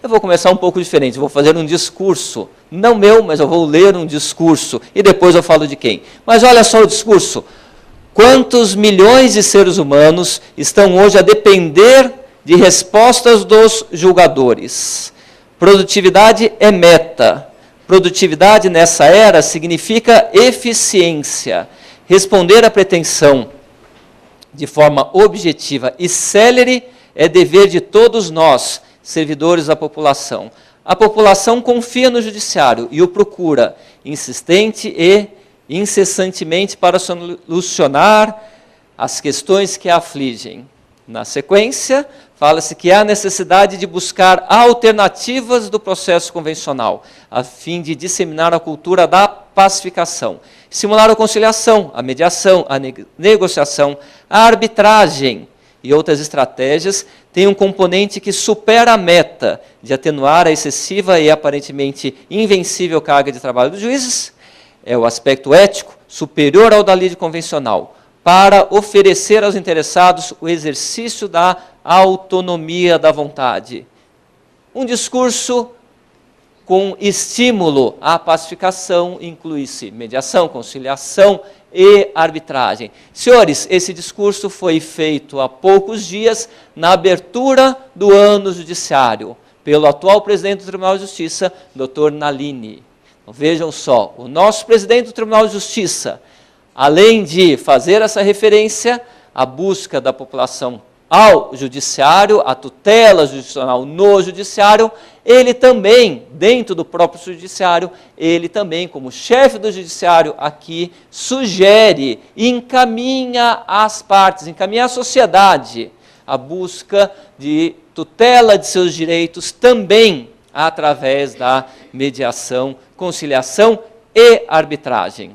Eu vou começar um pouco diferente, eu vou fazer um discurso, não meu, mas eu vou ler um discurso, e depois eu falo de quem. Mas olha só o discurso. Quantos milhões de seres humanos estão hoje a depender de respostas dos julgadores? Produtividade é meta. Produtividade nessa era significa eficiência. Responder à pretensão de forma objetiva e célere é dever de todos nós, servidores da população. A população confia no judiciário e o procura, insistente e incessantemente, para solucionar as questões que a afligem. Na sequência, fala-se que há necessidade de buscar alternativas do processo convencional, a fim de disseminar a cultura da pacificação, estimular a conciliação, a mediação, a negociação, a arbitragem e outras estratégias têm um componente que supera a meta de atenuar a excessiva e aparentemente invencível carga de trabalho dos juízes, é o aspecto ético superior ao da lei convencional, para oferecer aos interessados o exercício da autonomia da vontade. Um discurso com estímulo à pacificação inclui-se mediação, conciliação e arbitragem. Senhores, esse discurso foi feito há poucos dias na abertura do ano judiciário, pelo atual presidente do Tribunal de Justiça, Dr. Nalini. Então, vejam só, o nosso presidente do Tribunal de Justiça, além de fazer essa referência à busca da população ao judiciário, a tutela judicial no judiciário, ele também, dentro do próprio judiciário, ele também, como chefe do judiciário aqui, sugere e encaminha as partes, encaminha a sociedade a busca de tutela de seus direitos também através da mediação, conciliação e arbitragem.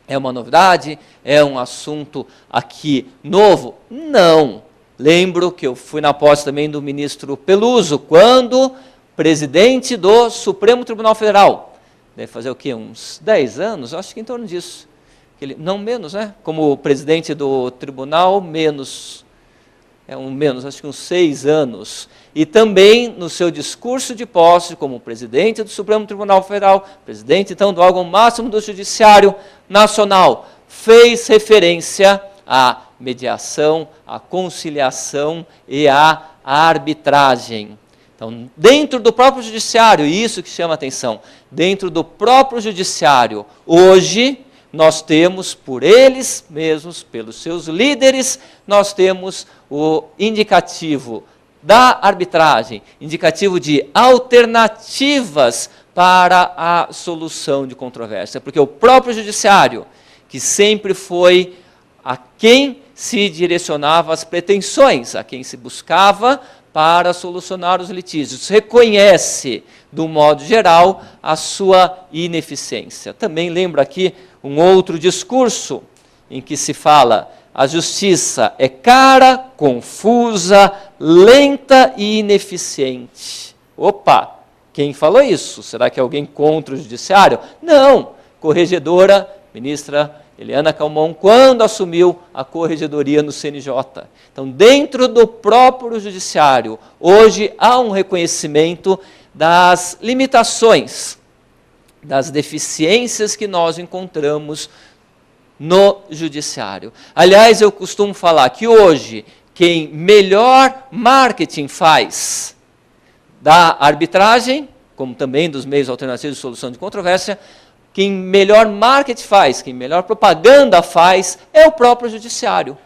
É uma novidade? É um assunto aqui novo? Não. Lembro que eu fui na posse também do ministro Peluso, quando presidente do Supremo Tribunal Federal. Deve fazer o quê? Uns 10 anos? Acho que em torno disso. Ele, não menos, né? Como presidente do tribunal, menos, acho que uns 6 anos. E também no seu discurso de posse, como presidente do Supremo Tribunal Federal, presidente então do órgão máximo do Judiciário Nacional, fez referência à mediação, à conciliação e à arbitragem. Então, dentro do próprio judiciário, e isso que chama a atenção, dentro do próprio judiciário, hoje, nós temos, por eles mesmos, pelos seus líderes, nós temos o indicativo da arbitragem, indicativo de alternativas para a solução de controvérsia, porque o próprio judiciário, que sempre foi a quem se direcionava as pretensões, a quem se buscava para solucionar os litígios, reconhece, do modo geral, a sua ineficiência. Também lembro aqui um outro discurso em que se fala: a justiça é cara, confusa, lenta e ineficiente. Opa, quem falou isso? Será que é alguém contra o judiciário? Não, corregedora, ministra Eliana Calmon, quando assumiu a corregedoria no CNJ. Então, dentro do próprio judiciário, hoje há um reconhecimento das limitações, das deficiências que nós encontramos no judiciário. Aliás, eu costumo falar que hoje, quem melhor marketing faz da arbitragem, como também dos meios alternativos de solução de controvérsia, quem melhor marketing faz, quem melhor propaganda faz, é o próprio judiciário,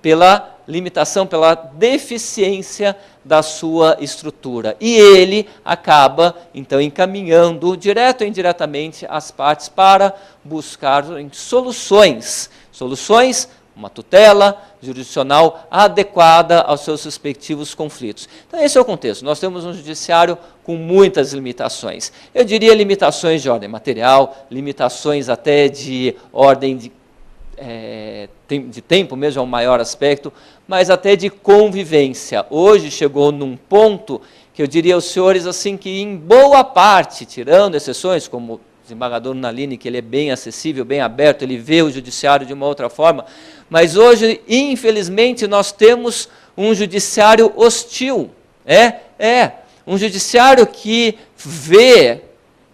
pela limitação, pela deficiência da sua estrutura. E ele acaba, então, encaminhando, direto ou indiretamente, as partes para buscar soluções, uma tutela jurisdicional adequada aos seus respectivos conflitos. Então, esse é o contexto. Nós temos um judiciário com muitas limitações. Eu diria limitações de ordem material, limitações até de ordem de tempo mesmo, é um maior aspecto, mas até de convivência. Hoje chegou num ponto que eu diria aos senhores assim, que em boa parte, tirando exceções, como o desembargador Nalini, que ele é bem acessível, bem aberto, ele vê o judiciário de uma outra forma, mas hoje, infelizmente, nós temos um judiciário hostil. Um judiciário que vê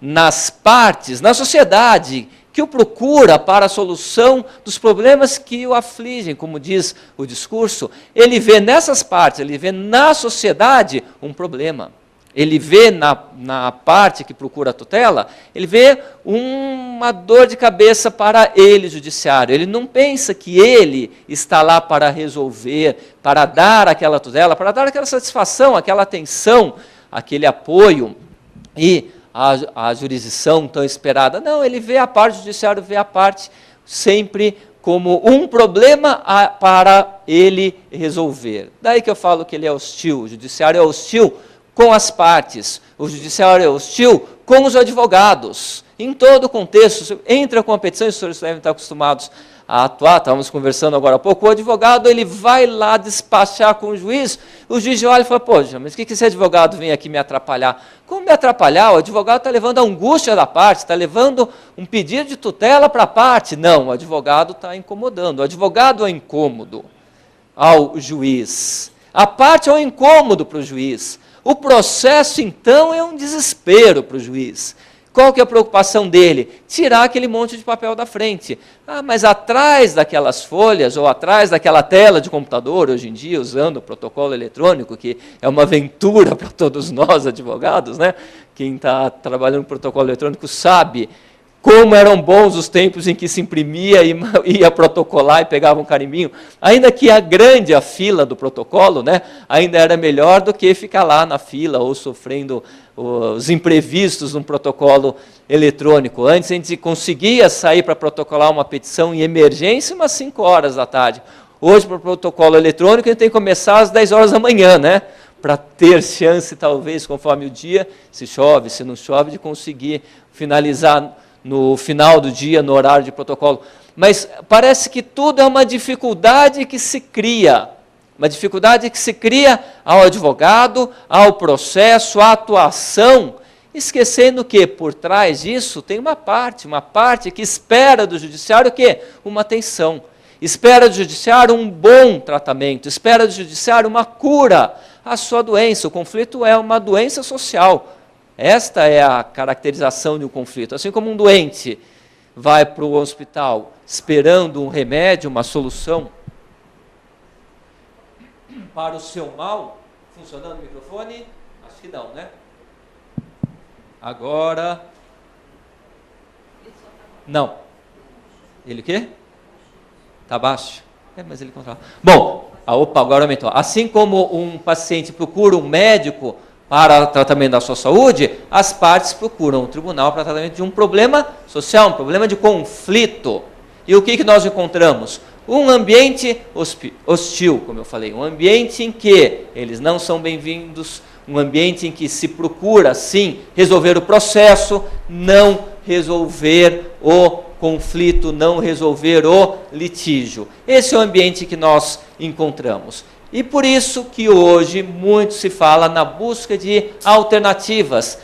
nas partes, na sociedade, que o procura para a solução dos problemas que o afligem, como diz o discurso, ele vê nessas partes, ele vê na sociedade um problema. Ele vê na parte que procura a tutela, ele vê uma dor de cabeça para ele, judiciário. Ele não pensa que ele está lá para resolver, para dar aquela tutela, para dar aquela satisfação, aquela atenção, aquele apoio e a jurisdição tão esperada. Não, ele vê a parte, o judiciário vê a parte sempre como um problema para ele resolver. Daí que eu falo que ele é hostil, o judiciário é hostil com as partes, o judiciário é hostil com os advogados, em todo o contexto. Entra com a petição, os senhores devem estar acostumados a atuar, estávamos conversando agora há pouco, o advogado ele vai lá despachar com o juiz olha e fala, poxa, mas o que esse advogado vem aqui me atrapalhar? Como me atrapalhar? O advogado está levando a angústia da parte, está levando um pedido de tutela para a parte. Não, o advogado está incomodando, o advogado é incômodo ao juiz, a parte é um incômodo para o juiz. O processo, então, é um desespero para o juiz. Qual que é a preocupação dele? Tirar aquele monte de papel da frente. Ah, mas atrás daquelas folhas, ou atrás daquela tela de computador, hoje em dia, usando o protocolo eletrônico, que é uma aventura para todos nós, advogados, né? Quem está trabalhando com protocolo eletrônico sabe como eram bons os tempos em que se imprimia e ia protocolar e pegava um carimbinho. Ainda que a fila do protocolo, né, ainda era melhor do que ficar lá na fila ou sofrendo os imprevistos num protocolo eletrônico. Antes a gente conseguia sair para protocolar uma petição em emergência umas 5 horas da tarde. Hoje, para o protocolo eletrônico, a gente tem que começar às 10 horas da manhã, né, para ter chance, talvez, conforme o dia, se chove, se não chove, de conseguir finalizar no final do dia, no horário de protocolo. Mas parece que tudo é uma dificuldade que se cria. Uma dificuldade que se cria ao advogado, ao processo, à atuação, esquecendo que por trás disso tem uma parte que espera do judiciário o quê? Uma atenção. Espera do judiciário um bom tratamento, espera do judiciário uma cura à sua doença. O conflito é uma doença social. Esta é a caracterização de um conflito. Assim como um doente vai para o hospital esperando um remédio, uma solução para o seu mal, funcionando o microfone? Acho que não, né? Agora... Não. Ele o quê? Está baixo? Mas ele controla. Bom, opa, agora aumentou. Assim como um paciente procura um médico para o tratamento da sua saúde, as partes procuram o tribunal para o tratamento de um problema social, um problema de conflito. E o que nós encontramos? Um ambiente hostil, como eu falei, um ambiente em que eles não são bem-vindos, um ambiente em que se procura, sim, resolver o processo, não resolver o conflito, não resolver o litígio. Esse é o ambiente que nós encontramos. E por isso que hoje muito se fala na busca de alternativas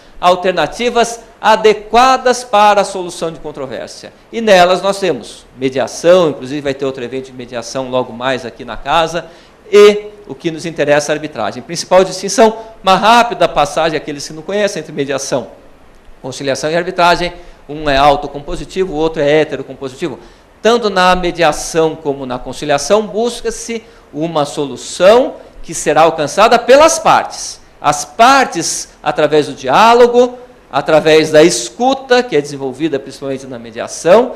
adequadas para a solução de controvérsia. E nelas nós temos mediação, inclusive vai ter outro evento de mediação logo mais aqui na casa, e o que nos interessa é a arbitragem. Principal distinção, uma rápida passagem, aqueles que não conhecem, entre mediação, conciliação e arbitragem. Um é autocompositivo, o outro é heterocompositivo. Tanto na mediação como na conciliação, busca-se uma solução que será alcançada pelas partes. As partes, através do diálogo, através da escuta, que é desenvolvida principalmente na mediação,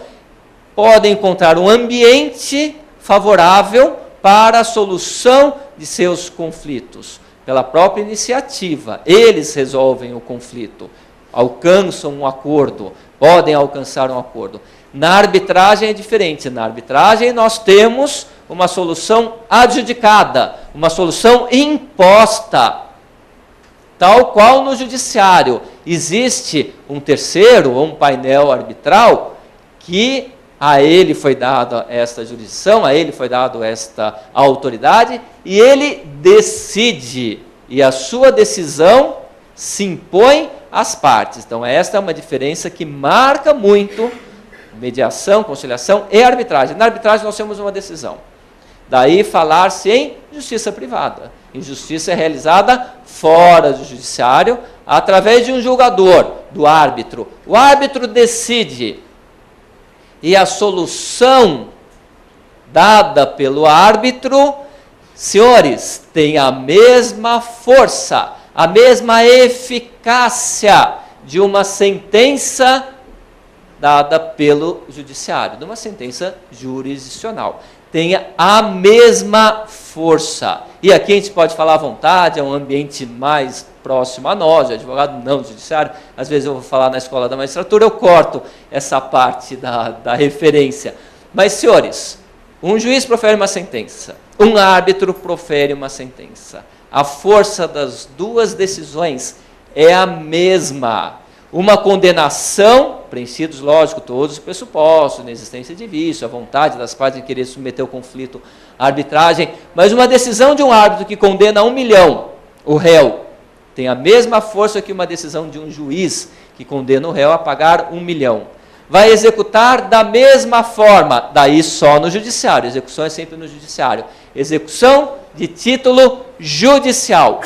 podem encontrar um ambiente favorável para a solução de seus conflitos. Pela própria iniciativa, eles resolvem o conflito, alcançam um acordo, podem alcançar um acordo. Na arbitragem é diferente. Na arbitragem nós temos uma solução adjudicada, uma solução imposta. Tal qual no judiciário existe um terceiro ou um painel arbitral que a ele foi dada esta jurisdição, a ele foi dada esta autoridade e ele decide. E a sua decisão se impõe às partes. Então esta é uma diferença que marca muito mediação, conciliação e arbitragem. Na arbitragem nós temos uma decisão. Daí falar-se em justiça privada. Injustiça é realizada fora do judiciário, através de um julgador, do árbitro. O árbitro decide, e a solução dada pelo árbitro, senhores, tem a mesma força, a mesma eficácia de uma sentença dada pelo judiciário, de uma sentença jurisdicional. Tem a mesma força. E aqui a gente pode falar à vontade, é um ambiente mais próximo a nós, advogado não judiciário. Às vezes eu vou falar na escola da magistratura, eu corto essa parte da referência. Mas, senhores, um juiz profere uma sentença, um árbitro profere uma sentença. A força das duas decisões é a mesma. Uma condenação, princípios lógicos, todos os pressupostos, na existência de vício, a vontade das partes em querer submeter o conflito à arbitragem, mas uma decisão de um árbitro que condena 1 milhão, o réu, tem a mesma força que uma decisão de um juiz que condena o réu a pagar 1 milhão. Vai executar da mesma forma, daí só no judiciário, execução é sempre no judiciário, execução de título judicial.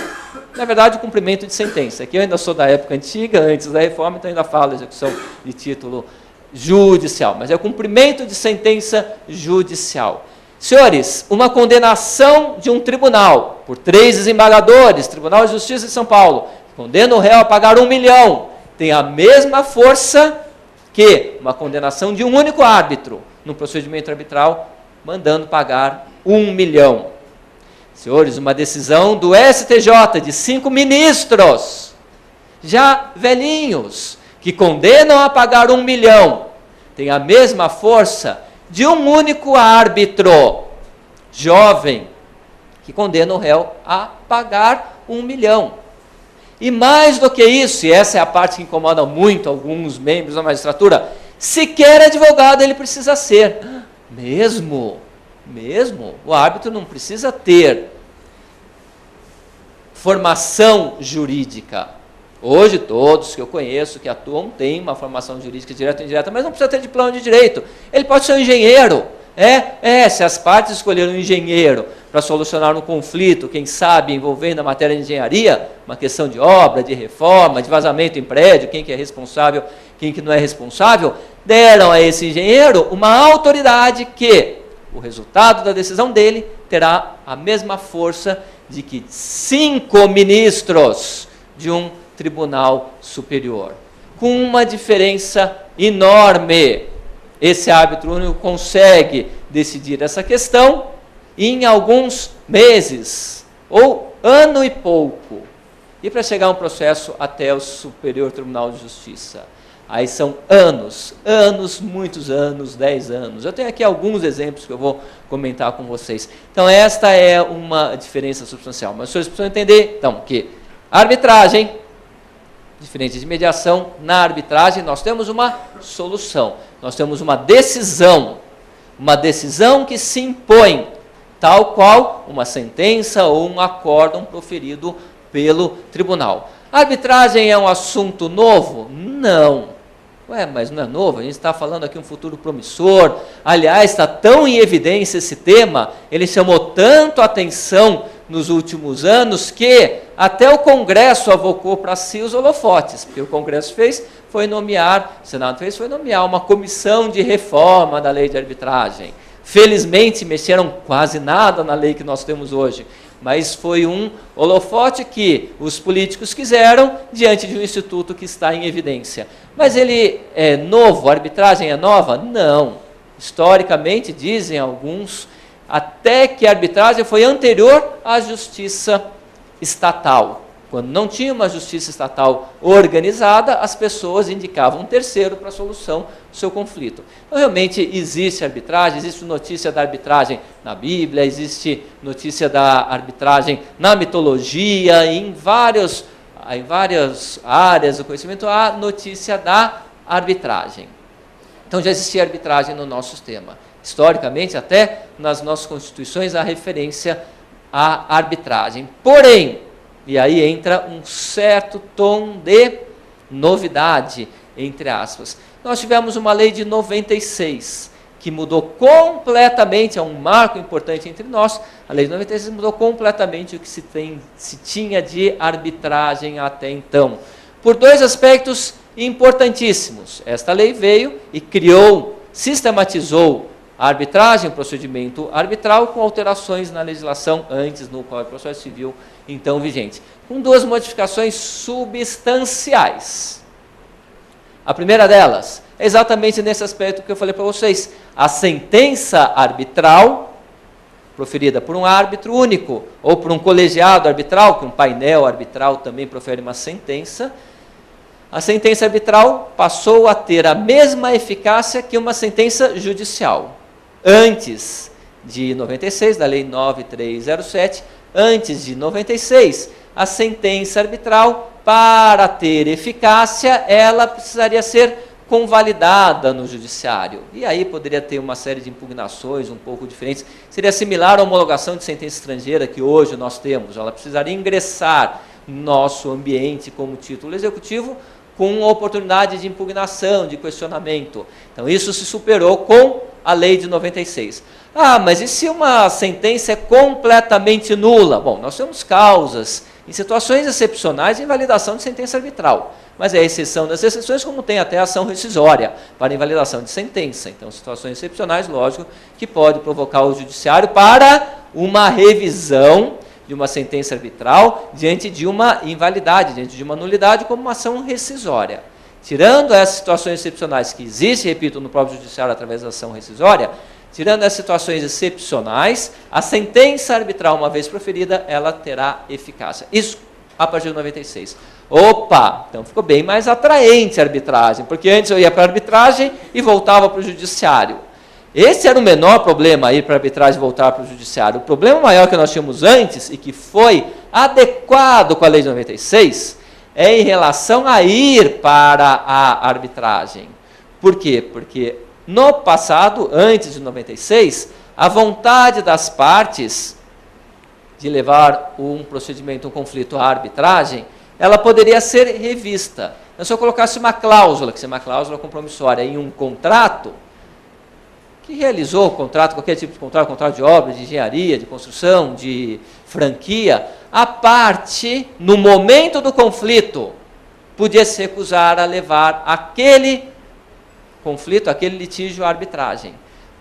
Na verdade, o cumprimento de sentença. Aqui eu ainda sou da época antiga, antes da reforma, então ainda falo execução de título judicial. Mas é o cumprimento de sentença judicial. Senhores, uma condenação de um tribunal, por 3 desembargadores, Tribunal de Justiça de São Paulo, condena o réu a pagar 1 milhão, tem a mesma força que uma condenação de um único árbitro, no procedimento arbitral, mandando pagar 1 milhão. Senhores, uma decisão do STJ de 5 ministros, já velhinhos, que condenam a pagar 1 milhão, tem a mesma força de um único árbitro, jovem, que condena o réu a pagar 1 milhão. E mais do que isso, e essa é a parte que incomoda muito alguns membros da magistratura, sequer advogado ele precisa ser. Mesmo, o árbitro não precisa ter formação jurídica. Hoje todos que eu conheço que atuam têm uma formação jurídica direta ou indireta, mas não precisa ter diploma de direito. Ele pode ser um engenheiro. Se as partes escolheram um engenheiro para solucionar um conflito, quem sabe envolvendo a matéria de engenharia, uma questão de obra, de reforma, de vazamento em prédio, quem que é responsável, quem que não é responsável, deram a esse engenheiro uma autoridade que o resultado da decisão dele terá a mesma força de que 5 ministros de um tribunal superior, com uma diferença enorme. Esse árbitro único consegue decidir essa questão em alguns meses, ou ano e pouco, e para chegar a um processo até o Superior Tribunal de Justiça. Aí são anos, muitos anos, 10 anos. Eu tenho aqui alguns exemplos que eu vou comentar com vocês. Então, esta é uma diferença substancial. Mas os senhores precisam entender, então, que a arbitragem, diferente de mediação, na arbitragem nós temos uma solução, nós temos uma decisão que se impõe, tal qual uma sentença ou um acórdão proferido pelo tribunal. A arbitragem é um assunto novo? Não. Mas não é novo? A gente está falando aqui um futuro promissor. Aliás, está tão em evidência esse tema, ele chamou tanto a atenção nos últimos anos que até o Congresso avocou para si os holofotes, porque o Congresso o Senado foi nomear uma comissão de reforma da lei de arbitragem. Felizmente, mexeram quase nada na lei que nós temos hoje, mas foi um holofote que os políticos quiseram diante de um instituto que está em evidência. Mas ele é novo? A arbitragem é nova? Não. Historicamente, dizem alguns, até que a arbitragem foi anterior à justiça estatal. Quando não tinha uma justiça estatal organizada, as pessoas indicavam um terceiro para a solução do seu conflito. Então, realmente, existe arbitragem, existe notícia da arbitragem na Bíblia, existe notícia da arbitragem na mitologia, em várias áreas do conhecimento, há notícia da arbitragem. Então, já existia arbitragem no nosso sistema. Historicamente, até nas nossas constituições, há referência à arbitragem. Porém, e aí entra um certo tom de novidade, entre aspas. Nós tivemos uma lei de 96, que mudou completamente, é um marco importante entre nós, a lei de 96 mudou completamente o que se tinha de arbitragem até então. Por dois aspectos importantíssimos. Esta lei veio e criou, sistematizou a arbitragem, o procedimento arbitral, com alterações na legislação antes no Código de Processo Civil, então vigente, com duas modificações substanciais. A primeira delas é exatamente nesse aspecto que eu falei para vocês. A sentença arbitral, proferida por um árbitro único, ou por um colegiado arbitral, que um painel arbitral também profere uma sentença, a sentença arbitral passou a ter a mesma eficácia que uma sentença judicial. Antes de 96, da Lei 9307, antes de 96, a sentença arbitral, para ter eficácia, ela precisaria ser convalidada no judiciário. E aí poderia ter uma série de impugnações um pouco diferentes. Seria similar à homologação de sentença estrangeira que hoje nós temos. Ela precisaria ingressar no nosso ambiente como título executivo com oportunidade de impugnação, de questionamento. Então isso se superou com a lei de 96. Ah, mas e se uma sentença é completamente nula? Bom, nós temos causas, em situações excepcionais, de invalidação de sentença arbitral. Mas é a exceção das exceções, como tem até ação rescisória para invalidação de sentença. Então, situações excepcionais, lógico, que pode provocar o judiciário para uma revisão de uma sentença arbitral diante de uma invalidade, diante de uma nulidade, como uma ação rescisória. Tirando essas situações excepcionais que existem, repito, no próprio judiciário através da ação rescisória, tirando as situações excepcionais, a sentença arbitral, uma vez proferida, ela terá eficácia. Isso a partir de 96. Opa, então ficou bem mais atraente a arbitragem, porque antes eu ia para a arbitragem e voltava para o judiciário. Esse era o menor problema, ir para a arbitragem e voltar para o judiciário. O problema maior que nós tínhamos antes, e que foi adequado com a lei de 96, é em relação a ir para a arbitragem. Por quê? Porque no passado, antes de 96, a vontade das partes de levar um procedimento, um conflito à arbitragem, ela poderia ser revista. Então, se eu colocasse uma cláusula, que seria uma cláusula compromissória, em um contrato, que realizou o contrato, qualquer tipo de contrato de obra, de engenharia, de construção, de franquia, a parte, no momento do conflito, podia se recusar a levar aquele conflito, aquele litígio à arbitragem.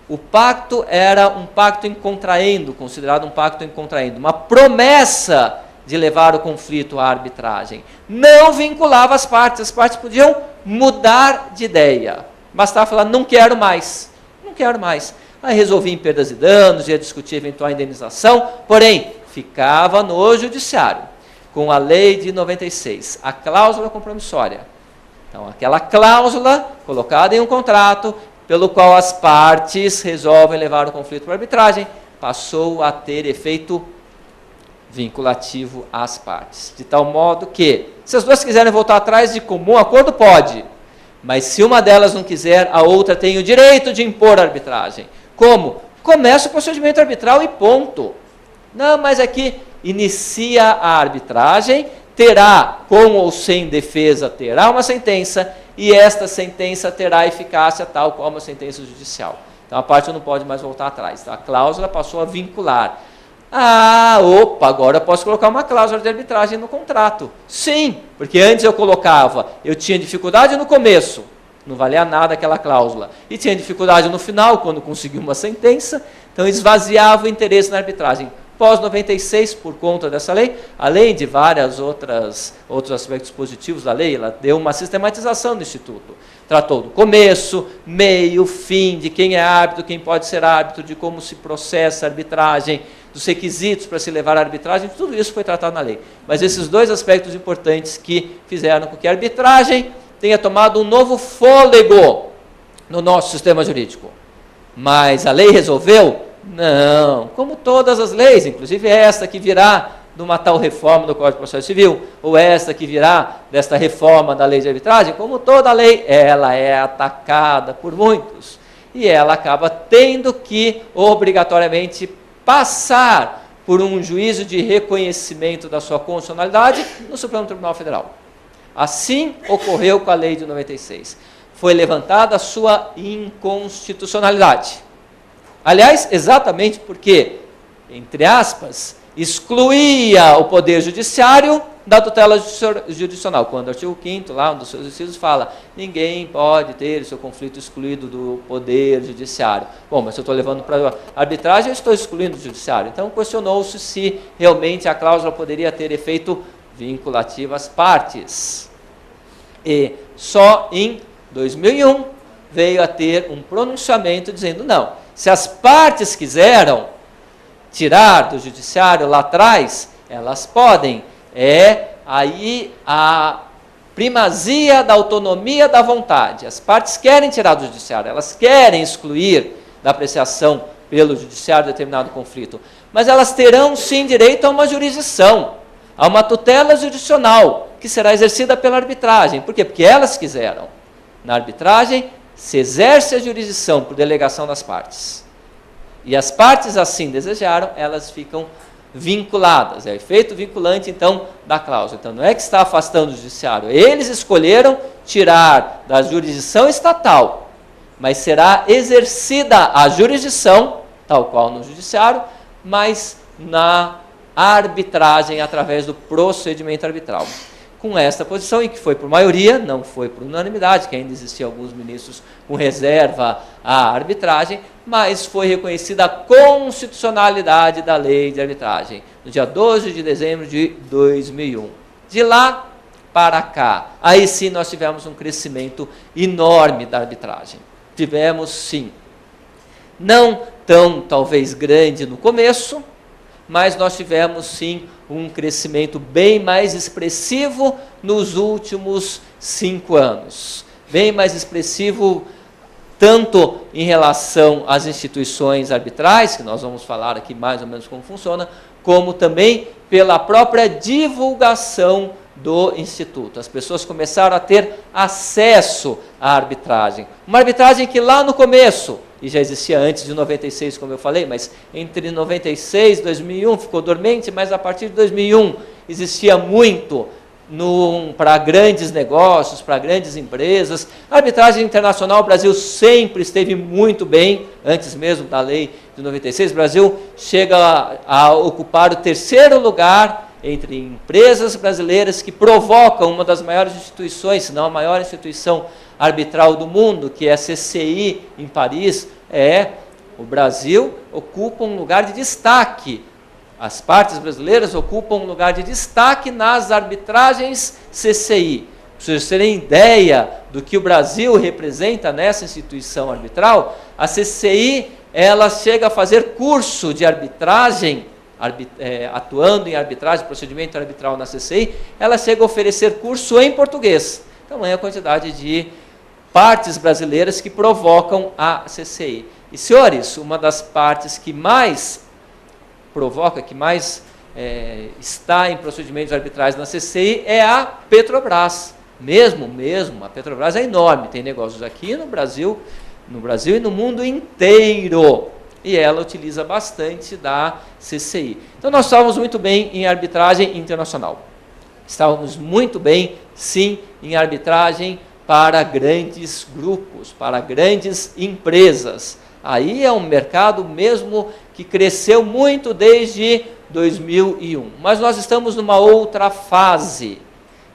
O pacto era um pacto em contraendo, considerado um pacto em contraendo, uma promessa de levar o conflito à arbitragem. Não vinculava as partes podiam mudar de ideia. Bastava falar, não quero mais. Não quero mais. Aí resolvia em perdas e danos, ia discutir eventual indenização, porém, ficava no judiciário, com a lei de 96, a cláusula compromissória. Então, aquela cláusula colocada em um contrato, pelo qual as partes resolvem levar o conflito para a arbitragem, passou a ter efeito vinculativo às partes. De tal modo que, se as duas quiserem voltar atrás de comum acordo, pode. Mas se uma delas não quiser, a outra tem o direito de impor a arbitragem. Como? Começa o procedimento arbitral e ponto. Não, mas aqui inicia a arbitragem, terá, com ou sem defesa, terá uma sentença, e esta sentença terá eficácia tal qual uma sentença judicial. Então a parte não pode mais voltar atrás. Então, a cláusula passou a vincular. Ah, opa, agora eu posso colocar uma cláusula de arbitragem no contrato. Sim, porque antes eu tinha dificuldade no começo, não valia nada aquela cláusula, e tinha dificuldade no final, quando consegui uma sentença, então esvaziava o interesse na arbitragem. Pós-96, por conta dessa lei, além de vários outros aspectos positivos da lei, ela deu uma sistematização do Instituto. Tratou do começo, meio, fim, de quem é árbitro, quem pode ser árbitro, de como se processa a arbitragem, dos requisitos para se levar à arbitragem, tudo isso foi tratado na lei. Mas esses dois aspectos importantes que fizeram com que a arbitragem tenha tomado um novo fôlego no nosso sistema jurídico. Mas a lei resolveu? Não, como todas as leis, inclusive esta que virá de uma tal reforma do Código de Processo Civil, ou esta que virá desta reforma da lei de arbitragem, como toda lei, ela é atacada por muitos. E ela acaba tendo que, obrigatoriamente, passar por um juízo de reconhecimento da sua constitucionalidade no Supremo Tribunal Federal. Assim ocorreu com a lei de 96. foi levantada a sua inconstitucionalidade. Aliás, exatamente porque, entre aspas, excluía o poder judiciário da tutela jurisdicional. Quando o artigo 5º, lá, um dos seus incisos, fala: ninguém pode ter o seu conflito excluído do poder judiciário. Bom, mas se eu estou levando para arbitragem, eu estou excluindo o judiciário. Então, questionou-se se realmente a cláusula poderia ter efeito vinculativo às partes. E só em 2001 veio a ter um pronunciamento dizendo: não, se as partes quiseram tirar do judiciário lá atrás, elas podem. É aí a primazia da autonomia da vontade. As partes querem tirar do judiciário, elas querem excluir da apreciação pelo judiciário determinado conflito, mas elas terão sim direito a uma jurisdição, a uma tutela jurisdicional, que será exercida pela arbitragem. Por quê? Porque elas quiseram. Na arbitragem se exerce a jurisdição por delegação das partes. E as partes assim desejaram, elas ficam vinculadas. É o efeito vinculante, então, da cláusula. Então, não é que está afastando o judiciário. Eles escolheram tirar da jurisdição estatal, mas será exercida a jurisdição, tal qual no judiciário, mas na arbitragem, através do procedimento arbitral. Com esta posição, e que foi por maioria, não foi por unanimidade, que ainda existiam alguns ministros com reserva à arbitragem, mas foi reconhecida a constitucionalidade da lei de arbitragem, no dia 12 de dezembro de 2001. De lá para cá, aí sim nós tivemos um crescimento enorme da arbitragem. Tivemos sim, não tão talvez grande no começo, mas nós tivemos sim um crescimento bem mais expressivo nos últimos 5 anos. Bem mais expressivo tanto em relação às instituições arbitrais, que nós vamos falar aqui mais ou menos como funciona, como também pela própria divulgação do Instituto. As pessoas começaram a ter acesso à arbitragem. Uma arbitragem que lá no começo, e já existia antes de 96, como eu falei, mas entre 96 e 2001 ficou dormente, mas a partir de 2001 existia muito para grandes negócios, para grandes empresas. A arbitragem internacional, o Brasil sempre esteve muito bem, antes mesmo da lei de 96, o Brasil chega a ocupar o 3º lugar entre empresas brasileiras que provocam uma das maiores instituições, se não a maior instituição arbitral do mundo, que é a CCI em Paris. O Brasil ocupa um lugar de destaque. As partes brasileiras ocupam um lugar de destaque nas arbitragens CCI. Para vocês terem ideia do que o Brasil representa nessa instituição arbitral, a CCI ela chega a fazer curso de arbitragem, atuando em arbitragem, procedimento arbitral na CCI, ela chega a oferecer curso em português. Então é a quantidade de partes brasileiras que provocam a CCI. E, senhores, uma das partes que mais provoca, que mais está em procedimentos arbitrais na CCI é a Petrobras. Mesmo, a Petrobras é enorme, tem negócios aqui no Brasil e no mundo inteiro. E ela utiliza bastante da CCI. Então, nós estávamos muito bem em arbitragem internacional. Estávamos muito bem, sim, em arbitragem para grandes grupos, para grandes empresas. Aí é um mercado mesmo que cresceu muito desde 2001. Mas nós estamos numa outra fase,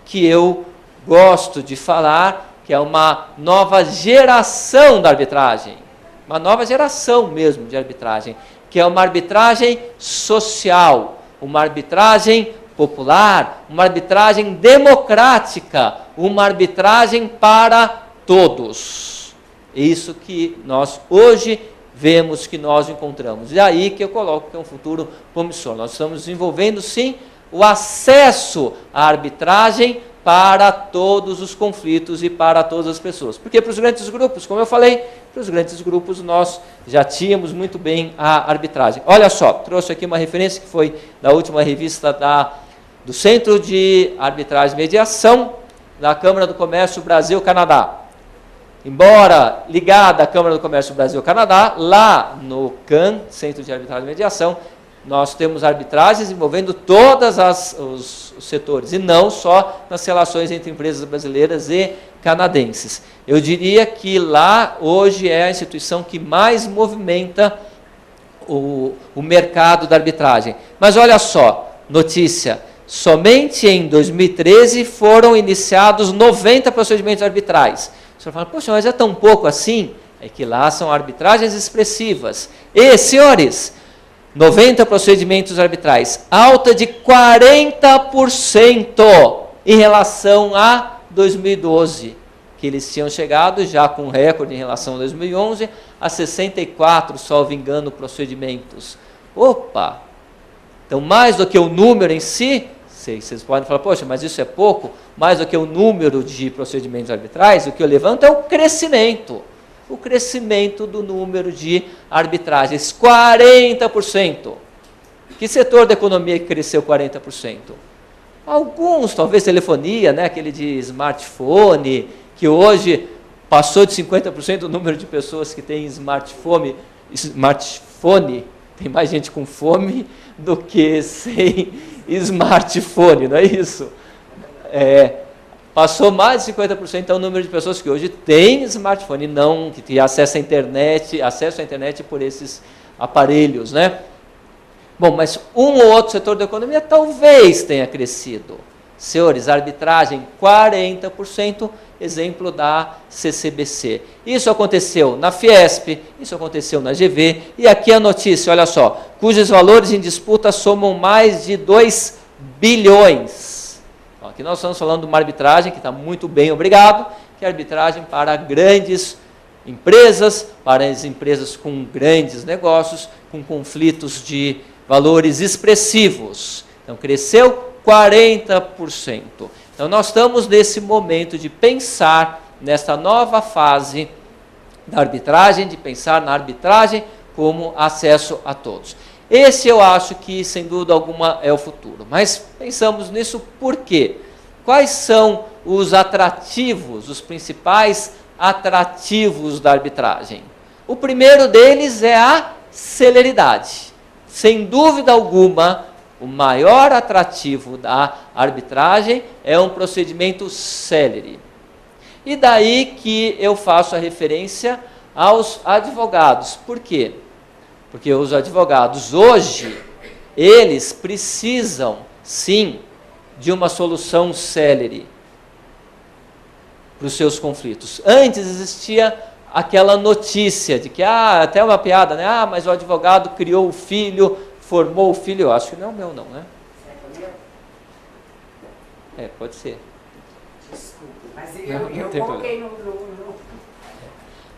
que eu gosto de falar, que é uma nova geração da arbitragem. Uma nova geração mesmo de arbitragem, que é uma arbitragem social, uma arbitragem popular, uma arbitragem democrática, uma arbitragem para todos. Isso que nós hoje vemos, que nós encontramos. E aí que eu coloco que é um futuro promissor. Nós estamos desenvolvendo, sim, o acesso à arbitragem para todos os conflitos e para todas as pessoas. Porque para os grandes grupos, como eu falei, para os grandes grupos nós já tínhamos muito bem a arbitragem. Olha só, trouxe aqui uma referência que foi da última revista do Centro de Arbitragem e Mediação da Câmara do Comércio Brasil-Canadá. Embora ligada à Câmara do Comércio Brasil-Canadá, lá no CAN, Centro de Arbitragem e Mediação, nós temos arbitragens envolvendo todos os setores, e não só nas relações entre empresas brasileiras e canadenses. Eu diria que lá, hoje, é a instituição que mais movimenta o mercado da arbitragem. Mas olha só, notícia, somente em 2013 foram iniciados 90 procedimentos arbitrais. O senhor fala, poxa, mas é tão pouco assim? É que lá são arbitragens expressivas. E, senhores, 90 procedimentos arbitrais, alta de 40% em relação a 2012, que eles tinham chegado já com recorde em relação a 2011, a 64, salvo engano, procedimentos. Opa! Então, mais do que o número em si, vocês podem falar, poxa, mas isso é pouco, mais do que o número de procedimentos arbitrais, o que eu levanto é o crescimento. O crescimento do número de arbitragens, 40%. Que setor da economia que cresceu 40%? Alguns, talvez telefonia, né, aquele de smartphone, que hoje passou de 50% o número de pessoas que têm smartphone. Tem mais gente com fome do que sem smartphone, não é isso? Passou mais de 50% o número de pessoas que hoje têm smartphone, não que acesso à internet por esses aparelhos, né? Bom, mas um ou outro setor da economia talvez tenha crescido. Senhores, arbitragem 40%, exemplo da CCBC. Isso aconteceu na Fiesp, isso aconteceu na GV, e aqui a notícia, olha só, cujos valores em disputa somam mais de 2 bilhões. Aqui nós estamos falando de uma arbitragem que está muito bem, obrigado, que é arbitragem para grandes empresas, para as empresas com grandes negócios, com conflitos de valores expressivos. Então, cresceu 40%. Então, nós estamos nesse momento de pensar nesta nova fase da arbitragem, de pensar na arbitragem como acesso a todos. Esse eu acho que, sem dúvida alguma, é o futuro. Mas pensamos nisso por quê? Quais são os atrativos, os principais atrativos da arbitragem? O primeiro deles é a celeridade. Sem dúvida alguma, o maior atrativo da arbitragem é um procedimento célere. E daí que eu faço a referência aos advogados. Por quê? Porque os advogados hoje, eles precisam, sim, de uma solução célere para os seus conflitos. Antes existia aquela notícia de que, até uma piada, né? Mas o advogado criou o filho, formou o filho. Eu acho que não é o meu, não, né? Pode ser. Desculpe, mas eu coloquei no...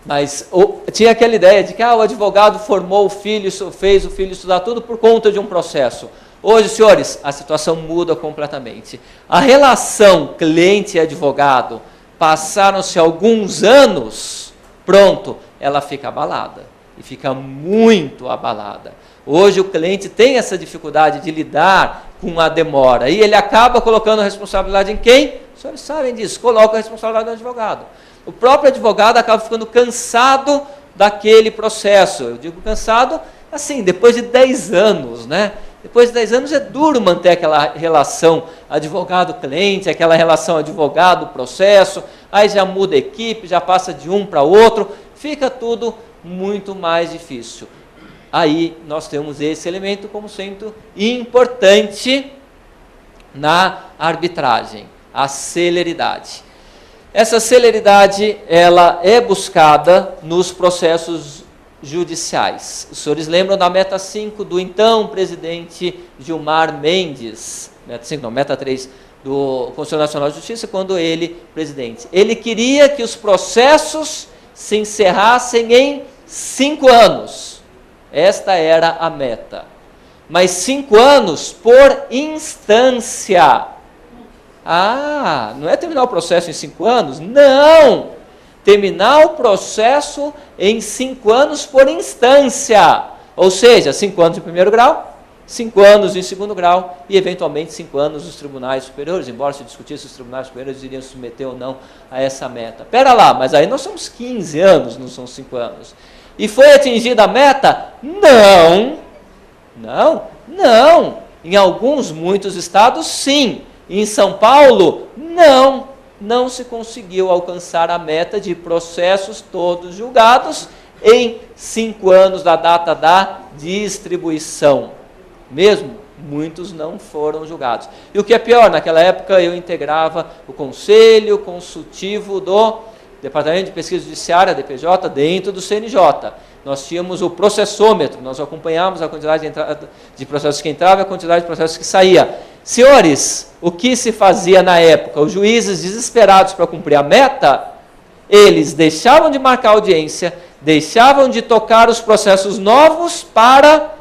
Mas tinha aquela ideia de que o advogado formou o filho, fez o filho estudar tudo por conta de um processo. Hoje, senhores, a situação muda completamente. A relação cliente e advogado, passaram-se alguns anos, pronto, ela fica abalada. E fica muito abalada. Hoje o cliente tem essa dificuldade de lidar com a demora. E ele acaba colocando a responsabilidade em quem? Os senhores sabem disso, coloca a responsabilidade no advogado. O próprio advogado acaba ficando cansado daquele processo. Eu digo cansado, assim, depois de 10 anos, né? Depois de 10 anos é duro manter aquela relação advogado-cliente, aquela relação advogado-processo, aí já muda a equipe, já passa de um para outro, fica tudo muito mais difícil. Aí nós temos esse elemento como sendo importante na arbitragem, a celeridade. Essa celeridade, ela é buscada nos processos judiciais. Os senhores lembram da meta 5 do então presidente Gilmar Mendes, meta 5 não, meta 3 do Conselho Nacional de Justiça, quando ele presidente. Ele queria que os processos se encerrassem em 5 anos. Esta era a meta. Mas 5 anos por instância. Não é terminar o processo em 5 anos? Não! Terminar o processo em 5 anos por instância. Ou seja, 5 anos em primeiro grau, 5 anos em segundo grau e, eventualmente, 5 anos nos tribunais superiores, embora se discutisse se os tribunais superiores iriam se submeter ou não a essa meta. Pera lá, mas aí nós somos 15 anos, não são 5 anos. E foi atingida a meta? Não. Não. Não. Em muitos estados, sim. Em São Paulo, não. Não se conseguiu alcançar a meta de processos todos julgados em 5 anos da data da distribuição. Mesmo, muitos não foram julgados. E o que é pior, naquela época eu integrava o Conselho Consultivo do Departamento de Pesquisa Judiciária, DPJ, dentro do CNJ. Nós tínhamos o processômetro, nós acompanhávamos a quantidade de processos que entrava e a quantidade de processos que saía. Senhores, o que se fazia na época? Os juízes desesperados para cumprir a meta, eles deixavam de marcar audiência, deixavam de tocar os processos novos para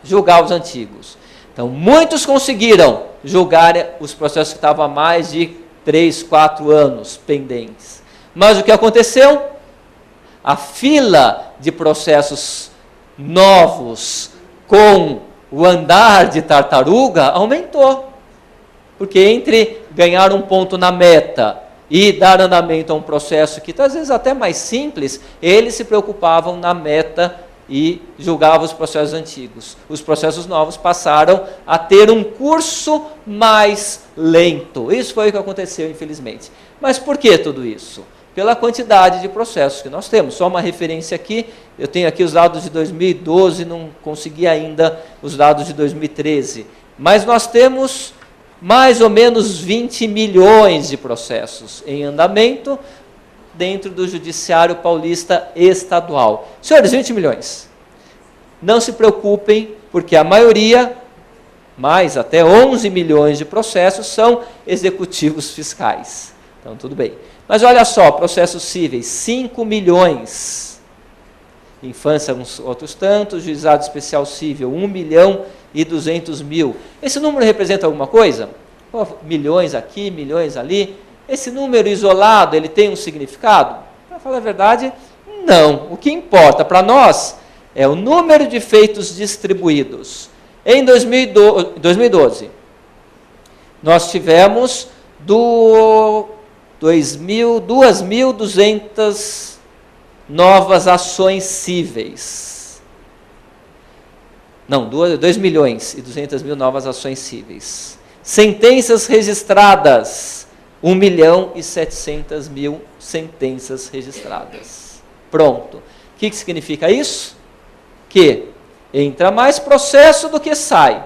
julgar os antigos. Então, muitos conseguiram julgar os processos que estavam há mais de 3, 4 anos pendentes. Mas o que aconteceu? A fila de processos novos com o andar de tartaruga aumentou. Porque entre ganhar um ponto na meta e dar andamento a um processo que às vezes até mais simples, eles se preocupavam na meta e julgavam os processos antigos. Os processos novos passaram a ter um curso mais lento. Isso foi o que aconteceu, infelizmente. Mas por que tudo isso? Pela quantidade de processos que nós temos. Só uma referência aqui, eu tenho aqui os dados de 2012, não consegui ainda os dados de 2013. Mas nós temos mais ou menos 20 milhões de processos em andamento dentro do Judiciário Paulista Estadual. Senhores, 20 milhões. Não se preocupem, porque a maioria, mais até 11 milhões de processos, são executivos fiscais. Então, tudo bem. Mas olha só, processos cíveis, 5 milhões. Infância, uns outros tantos. Juizado especial cível, 1.200.000. Esse número representa alguma coisa? Pô, milhões aqui, milhões ali. Esse número isolado, ele tem um significado? Para falar a verdade, não. O que importa para nós é o número de feitos distribuídos. Em 2012, nós tivemos 2.200 novas ações cíveis. Não, 2.200.000 novas ações cíveis. Sentenças registradas, 1.700.000 sentenças registradas. Pronto. O que significa isso? Que entra mais processo do que sai.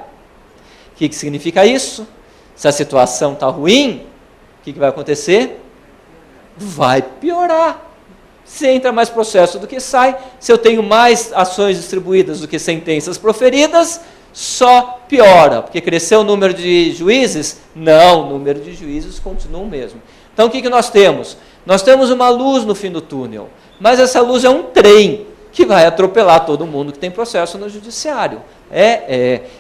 O que significa isso? Se a situação está ruim, o que vai acontecer? Vai piorar. Se entra mais processo do que sai, se eu tenho mais ações distribuídas do que sentenças proferidas, só piora. Porque cresceu o número de juízes? Não, o número de juízes continua o mesmo. Então o que nós temos? Nós temos uma luz no fim do túnel, mas essa luz é um trem que vai atropelar todo mundo que tem processo no judiciário.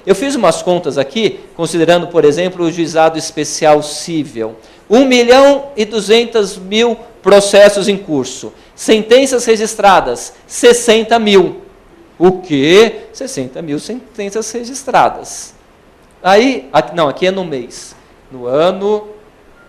Eu fiz umas contas aqui, considerando, por exemplo, o juizado especial cível. 1.200.000 processos em curso. Sentenças registradas, 60.000. O quê? 60.000 sentenças registradas. Aqui é no mês. No ano,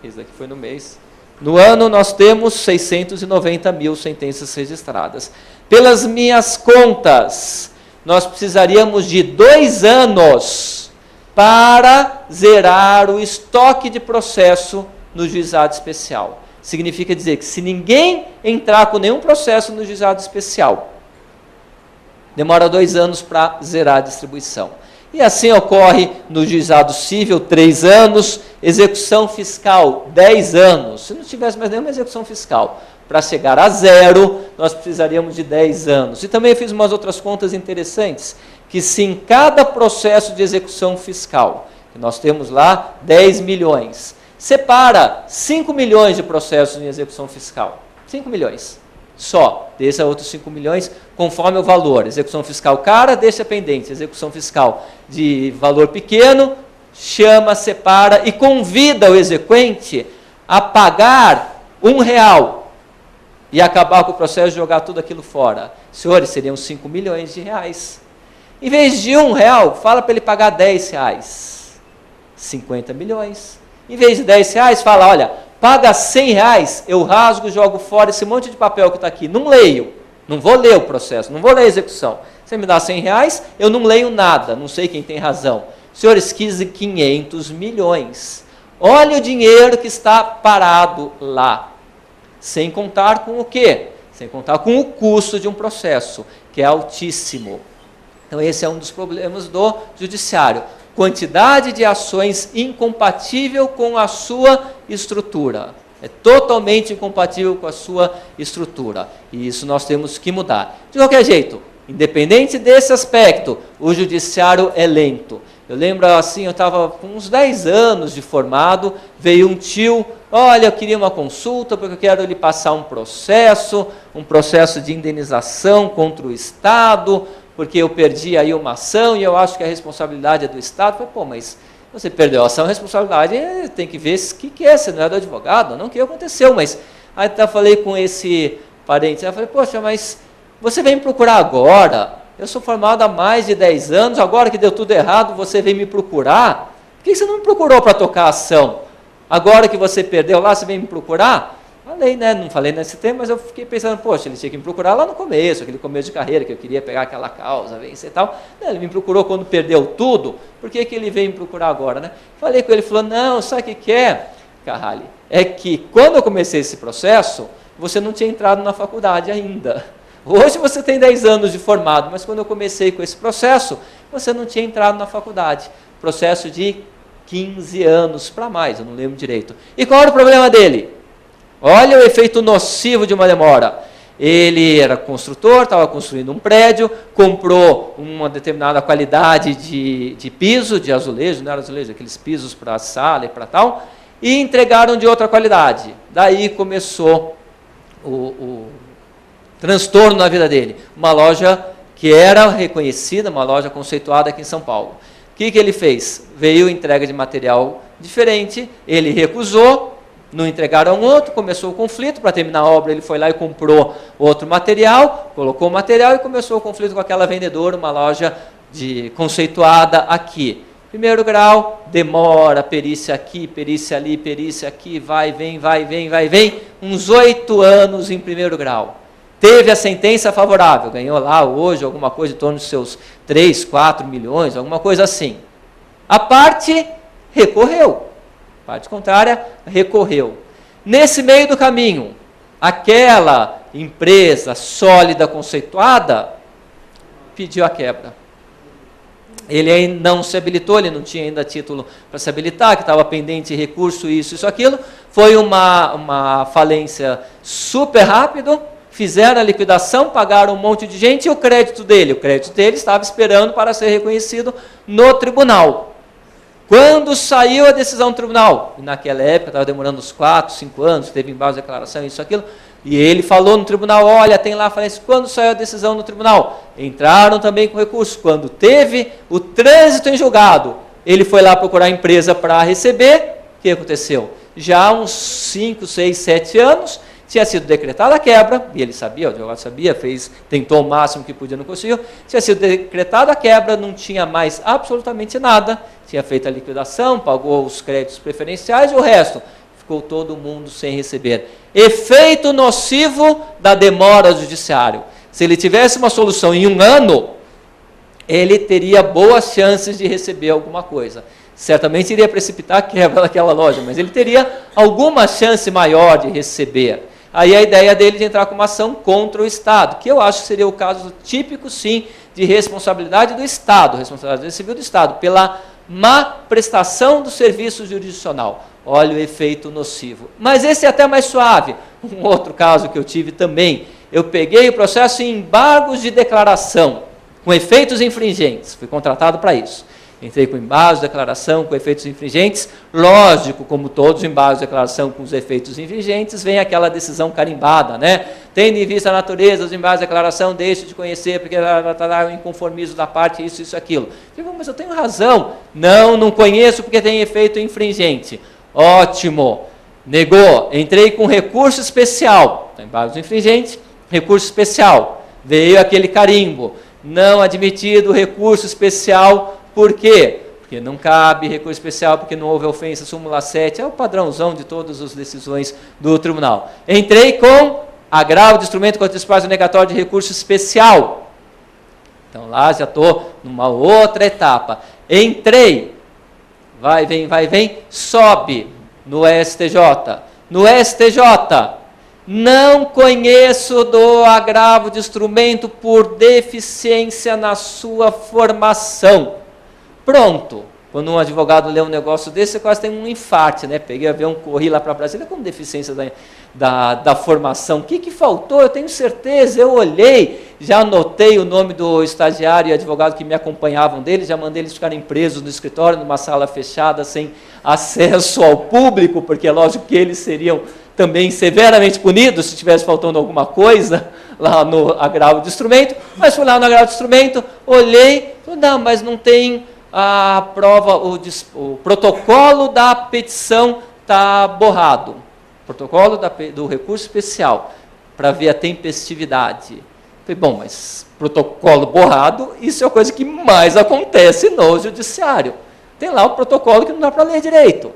esse daqui foi no mês. No ano nós temos 690.000 sentenças registradas. Pelas minhas contas, nós precisaríamos de 2 anos para zerar o estoque de processo no juizado especial. Significa dizer que se ninguém entrar com nenhum processo no juizado especial, demora 2 anos para zerar a distribuição. E assim ocorre no juizado cível, 3 anos, execução fiscal, 10 anos. Se não tivesse mais nenhuma execução fiscal, para chegar a 0, nós precisaríamos de 10 anos. E também fiz umas outras contas interessantes, que se em cada processo de execução fiscal, nós temos lá 10 milhões, separa 5 milhões de processos em execução fiscal. 5 milhões. Só, desses a outros 5 milhões, conforme o valor. Execução fiscal cara, deixa pendente. Execução fiscal de valor pequeno, chama, separa e convida o exequente a pagar R$1 e acabar com o processo e jogar tudo aquilo fora. Senhores, seriam 5 milhões de reais. Em vez de R$1, fala para ele pagar R$10. 50 milhões. Em vez de R$10, fala, olha, paga R$100, eu rasgo, jogo fora esse monte de papel que está aqui. Não leio, Não vou ler o processo, não vou ler a execução. Você me dá R$100, eu não leio nada, não sei quem tem razão. Senhores, 500 milhões. Olha o dinheiro que está parado lá. Sem contar com o quê? Sem contar com o custo de um processo, que é altíssimo. Então esse é um dos problemas do judiciário. Quantidade de ações incompatível com a sua estrutura. É totalmente incompatível com a sua estrutura. E isso nós temos que mudar. De qualquer jeito, independente desse aspecto, o judiciário é lento. Eu lembro assim, eu estava com uns 10 anos de formado, veio um tio, olha, eu queria uma consulta porque eu quero lhe passar um processo de indenização contra o Estado, porque eu perdi aí uma ação e eu acho que a responsabilidade é do Estado. Eu falei, pô, mas você perdeu a ação, a responsabilidade tem que ver o que é, você não é do advogado, não, o que aconteceu, mas aí eu falei com esse parente, eu falei, poxa, mas você vem me procurar agora, eu sou formado há mais de 10 anos, agora que deu tudo errado, você vem me procurar? Por que você não me procurou para tocar a ação? Agora que você perdeu lá, você vem me procurar? Falei, né? Não falei nesse tema, mas eu fiquei pensando, poxa, ele tinha que me procurar lá no começo, aquele começo de carreira, que eu queria pegar aquela causa, vencer e tal. Não, ele me procurou quando perdeu tudo, por que ele veio me procurar agora, né? Falei com ele, ele falou, não, sabe o que é, Carrali? É que quando eu comecei esse processo, você não tinha entrado na faculdade ainda. Hoje você tem 10 anos de formado, mas quando eu comecei com esse processo, você não tinha entrado na faculdade. Processo de 15 anos para mais, eu não lembro direito. E qual era o problema dele? Olha o efeito nocivo de uma demora. Ele era construtor, estava construindo um prédio, comprou uma determinada qualidade de piso, de azulejo, não era azulejo, aqueles pisos para sala e para tal, e entregaram de outra qualidade. Daí começou o transtorno na vida dele. Uma loja que era reconhecida, uma loja conceituada aqui em São Paulo. O que ele fez? Veio entrega de material diferente, ele recusou, não entregaram outro, começou o conflito, para terminar a obra ele foi lá e comprou outro material, colocou o material e começou o conflito com aquela vendedora, uma loja conceituada aqui. Primeiro grau, demora, perícia aqui, perícia ali, perícia aqui, vai, vem, uns 8 anos em primeiro grau. Teve a sentença favorável, ganhou lá hoje alguma coisa em torno dos seus 3, 4 milhões, alguma coisa assim. A parte recorreu, a parte contrária recorreu. Nesse meio do caminho, aquela empresa sólida, conceituada, pediu a quebra. Ele ainda não se habilitou, ele não tinha ainda título para se habilitar, que estava pendente recurso, isso, aquilo. Foi uma falência super rápido. Fizeram a liquidação, pagaram um monte de gente e o crédito dele estava esperando para ser reconhecido no tribunal. Quando saiu a decisão do tribunal, naquela época estava demorando uns 4, 5 anos, teve embaixo de declaração, isso, aquilo, e ele falou no tribunal, olha, tem lá a falência. Quando saiu a decisão no tribunal, entraram também com recurso. Quando teve o trânsito em julgado, ele foi lá procurar a empresa para receber, o que aconteceu? Já há uns 5, 6, 7 anos, tinha sido decretada a quebra, e ele sabia, o advogado sabia, tentou o máximo que podia, não conseguiu, tinha sido decretada a quebra, não tinha mais absolutamente nada, tinha feito a liquidação, pagou os créditos preferenciais e o resto, ficou todo mundo sem receber. Efeito nocivo da demora do judiciário. Se ele tivesse uma solução em 1 ano, ele teria boas chances de receber alguma coisa. Certamente iria precipitar a quebra daquela loja, mas ele teria alguma chance maior de receber. Aí a ideia dele de entrar com uma ação contra o Estado, que eu acho que seria o caso típico, sim, de responsabilidade do Estado, responsabilidade civil do Estado, pela má prestação do serviço jurisdicional. Olha o efeito nocivo. Mas esse é até mais suave. Um outro caso que eu tive também, eu peguei o processo em embargos de declaração, com efeitos infringentes, fui contratado para isso. Entrei com embargos de declaração com efeitos infringentes. Lógico, como todos os embargos de declaração com os efeitos infringentes, vem aquela decisão carimbada, né? Tendo em vista a natureza dos embargos de declaração, deixe de conhecer, porque está o inconformismo da parte, isso, aquilo. Digo, mas eu tenho razão. Não conheço porque tem efeito infringente. Ótimo. Negou. Entrei com recurso especial. Embargos infringentes, recurso especial. Veio aquele carimbo. Não admitido recurso especial. Por quê? Porque não cabe recurso especial, porque não houve ofensa, súmula 7, é o padrãozão de todas as decisões do tribunal. Entrei com agravo de instrumento contra despacho negatório de recurso especial. Então lá já estou numa outra etapa. Entrei, vai, vem, sobe no STJ. No STJ, não conheço do agravo de instrumento por deficiência na sua formação. Pronto. Quando um advogado lê um negócio desse, você quase tem um infarte, né? Peguei avião, corri lá para Brasília com deficiência da formação. O que faltou? Eu tenho certeza, eu olhei, já anotei o nome do estagiário e advogado que me acompanhavam dele, já mandei eles ficarem presos no escritório, numa sala fechada, sem acesso ao público, porque é lógico que eles seriam também severamente punidos se tivesse faltando alguma coisa lá no agravo de instrumento. Mas fui lá no agravo de instrumento, olhei, falei, não, mas não tem a prova, o protocolo da petição está borrado. Protocolo do recurso especial, para ver a tempestividade. Falei, bom, mas protocolo borrado, isso é a coisa que mais acontece no judiciário. Tem lá o protocolo que não dá para ler direito.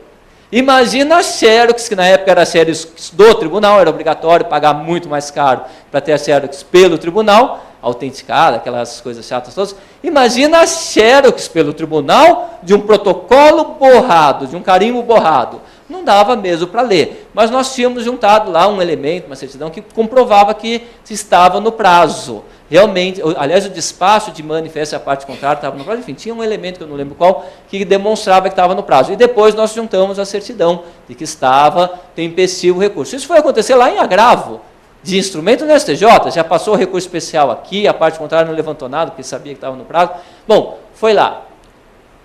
Imagina a Xerox, que na época era a Xerox do tribunal, era obrigatório pagar muito mais caro para ter a Xerox pelo tribunal, autenticada, aquelas coisas chatas todas. Imagina a Xerox pelo tribunal de um protocolo borrado, de um carimbo borrado. Não dava mesmo para ler, mas nós tínhamos juntado lá um elemento, uma certidão que comprovava que estava no prazo. Realmente, aliás, o despacho de manifesto e a parte contrária estava no prazo, enfim, tinha um elemento que eu não lembro qual, que demonstrava que estava no prazo. E depois nós juntamos a certidão de que estava tempestivo o recurso. Isso foi acontecer lá em agravo de instrumento no STJ, já passou o recurso especial aqui, a parte contrária não levantou nada, porque sabia que estava no prazo. Bom, foi lá.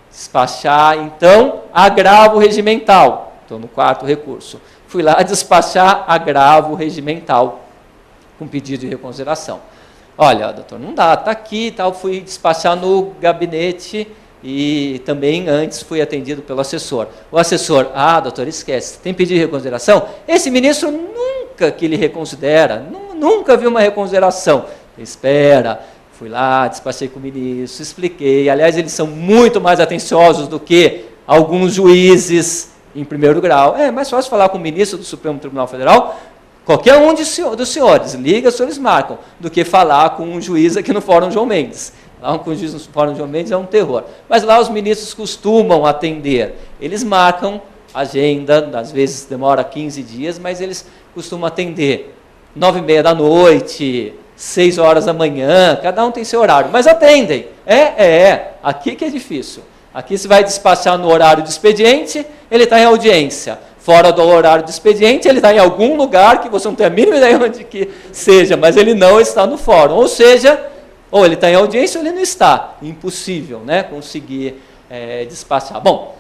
Despachar, então, agravo regimental. Estou no 4º recurso. Fui lá despachar agravo regimental com pedido de reconsideração. Olha, doutor, não dá, está aqui e tal. Fui despachar no gabinete e também antes fui atendido pelo assessor. O assessor, doutor, esquece, tem pedido de reconsideração? Esse ministro nunca que ele reconsidera, nunca viu uma reconsideração. Espera, fui lá, despachei com o ministro, expliquei. Aliás, eles são muito mais atenciosos do que alguns juízes em primeiro grau. É mais fácil falar com o ministro do Supremo Tribunal Federal, qualquer um dos senhores, liga, os senhores marcam, do que falar com um juiz aqui no Fórum João Mendes. Lá com o juiz no Fórum João Mendes é um terror. Mas lá os ministros costumam atender. Eles marcam agenda, às vezes demora 15 dias, mas eles costumam atender 9h30 da noite, 6 horas da manhã, cada um tem seu horário, mas atendem. Aqui que é difícil. Aqui você vai despachar no horário de expediente, ele está em audiência. Fora do horário de expediente, ele está em algum lugar que você não tem a mínima ideia onde que seja, mas ele não está no fórum. Ou seja, ou ele está em audiência ou ele não está. Impossível, né, conseguir despachar. Bom,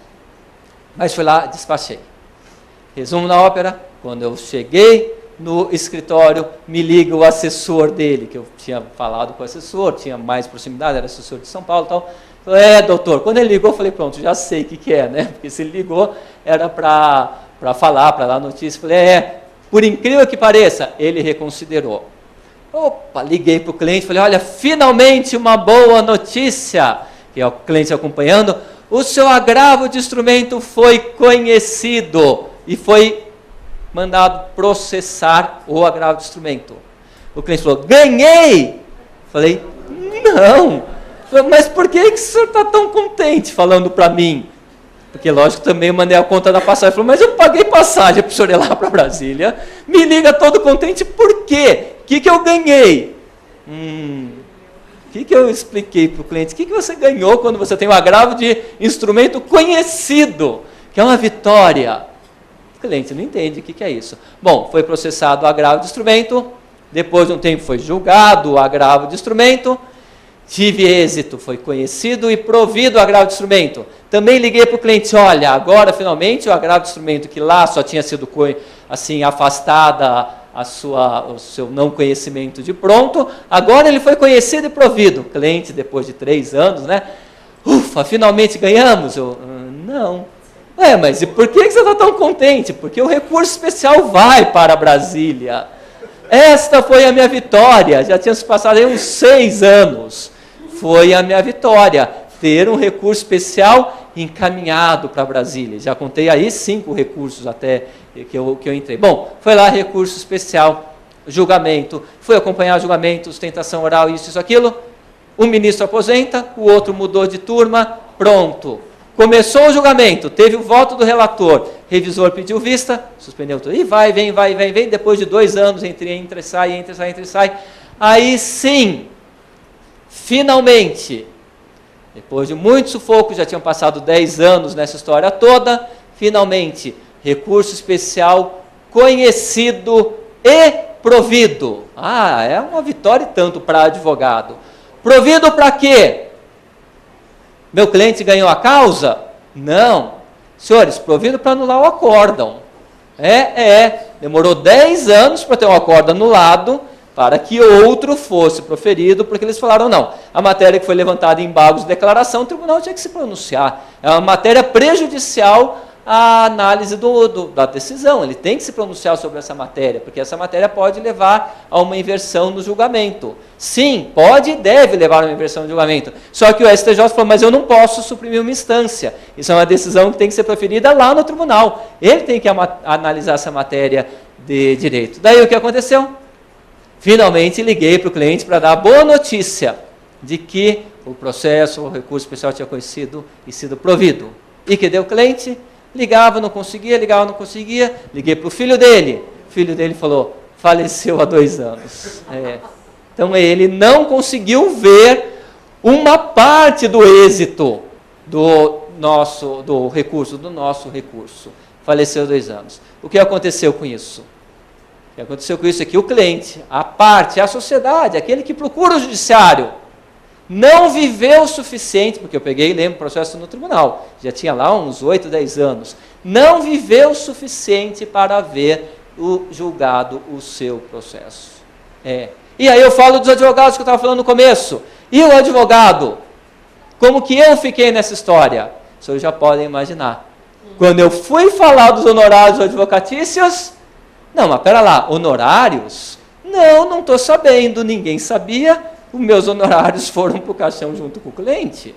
mas fui lá, despachei. Resumo na ópera, quando eu cheguei no escritório, me liga o assessor dele, que eu tinha falado com o assessor, tinha mais proximidade, era assessor de São Paulo e tal. Doutor, quando ele ligou, eu falei, pronto, já sei o que é, né? Porque se ele ligou, era para falar, para dar notícia. Falei, por incrível que pareça, ele reconsiderou. Opa, liguei para o cliente, falei, olha, finalmente uma boa notícia, que é o cliente acompanhando, o seu agravo de instrumento foi conhecido e foi mandado processar o agravo de instrumento. O cliente falou, ganhei! Falei, não! Mas por que o senhor está tão contente falando para mim? Porque, lógico, também eu mandei a conta da passagem. Ele falou, mas eu paguei passagem para o senhor ir lá para Brasília. Me liga todo contente, por quê? O que eu ganhei? O que eu expliquei para o cliente? O que você ganhou quando você tem um agravo de instrumento conhecido? Que é uma vitória. O cliente não entende o que é isso. Bom, foi processado o agravo de instrumento. Depois de um tempo foi julgado o agravo de instrumento. Tive êxito, foi conhecido e provido o agravo de instrumento. Também liguei para o cliente, olha, agora finalmente o agravo de instrumento que lá só tinha sido assim, afastada o seu não conhecimento de pronto, agora ele foi conhecido e provido. O cliente, depois de 3 anos, né? Ufa, finalmente ganhamos? Não. Mas e por que você está tão contente? Porque o recurso especial vai para Brasília. Esta foi a minha vitória, já tinha se passado aí uns 6 anos. Foi a minha vitória, ter um recurso especial encaminhado para Brasília. Já contei aí 5 recursos até que eu entrei. Bom, foi lá recurso especial julgamento, foi acompanhar julgamento, sustentação oral, isso, aquilo, o ministro aposenta, o outro mudou de turma, pronto. Começou o julgamento, teve o voto do relator, revisor pediu vista, suspendeu tudo, e vai, vem, depois de 2 anos, entra e sai, aí sim, finalmente, depois de muito sufoco, já tinham passado 10 anos nessa história toda, finalmente, recurso especial conhecido e provido. É uma vitória e tanto para advogado. Provido para quê? Meu cliente ganhou a causa? Não. Senhores, provido para anular o acórdão. Demorou 10 anos para ter um acórdão anulado, para que outro fosse proferido, porque eles falaram, não, a matéria que foi levantada em embargos de declaração, o tribunal tinha que se pronunciar. É uma matéria prejudicial à análise da decisão, ele tem que se pronunciar sobre essa matéria, porque essa matéria pode levar a uma inversão no julgamento. Sim, pode e deve levar a uma inversão no julgamento, só que o STJ falou, mas eu não posso suprimir uma instância, isso é uma decisão que tem que ser proferida lá no tribunal, ele tem que analisar essa matéria de direito. Daí o que aconteceu? Finalmente liguei para o cliente para dar a boa notícia de que o processo, o recurso especial tinha conhecido e sido provido. E que deu o cliente? Ligava, não conseguia, liguei para o filho dele. O filho dele falou, faleceu há 2 anos. Então ele não conseguiu ver uma parte do êxito do nosso recurso. Faleceu há 2 anos. O que aconteceu com isso? O que aconteceu com isso é que o cliente, a parte, a sociedade, aquele que procura o judiciário, não viveu o suficiente, porque eu peguei e lembro o processo no tribunal, já tinha lá uns 8, 10 anos, não viveu o suficiente para ver o julgado o seu processo. E aí eu falo dos advogados que eu estava falando no começo. E o advogado? Como que eu fiquei nessa história? Vocês já podem imaginar. Quando eu fui falar dos honorários advocatícios, não, mas pera lá, honorários? Não estou sabendo, ninguém sabia, os meus honorários foram para o caixão junto com o cliente.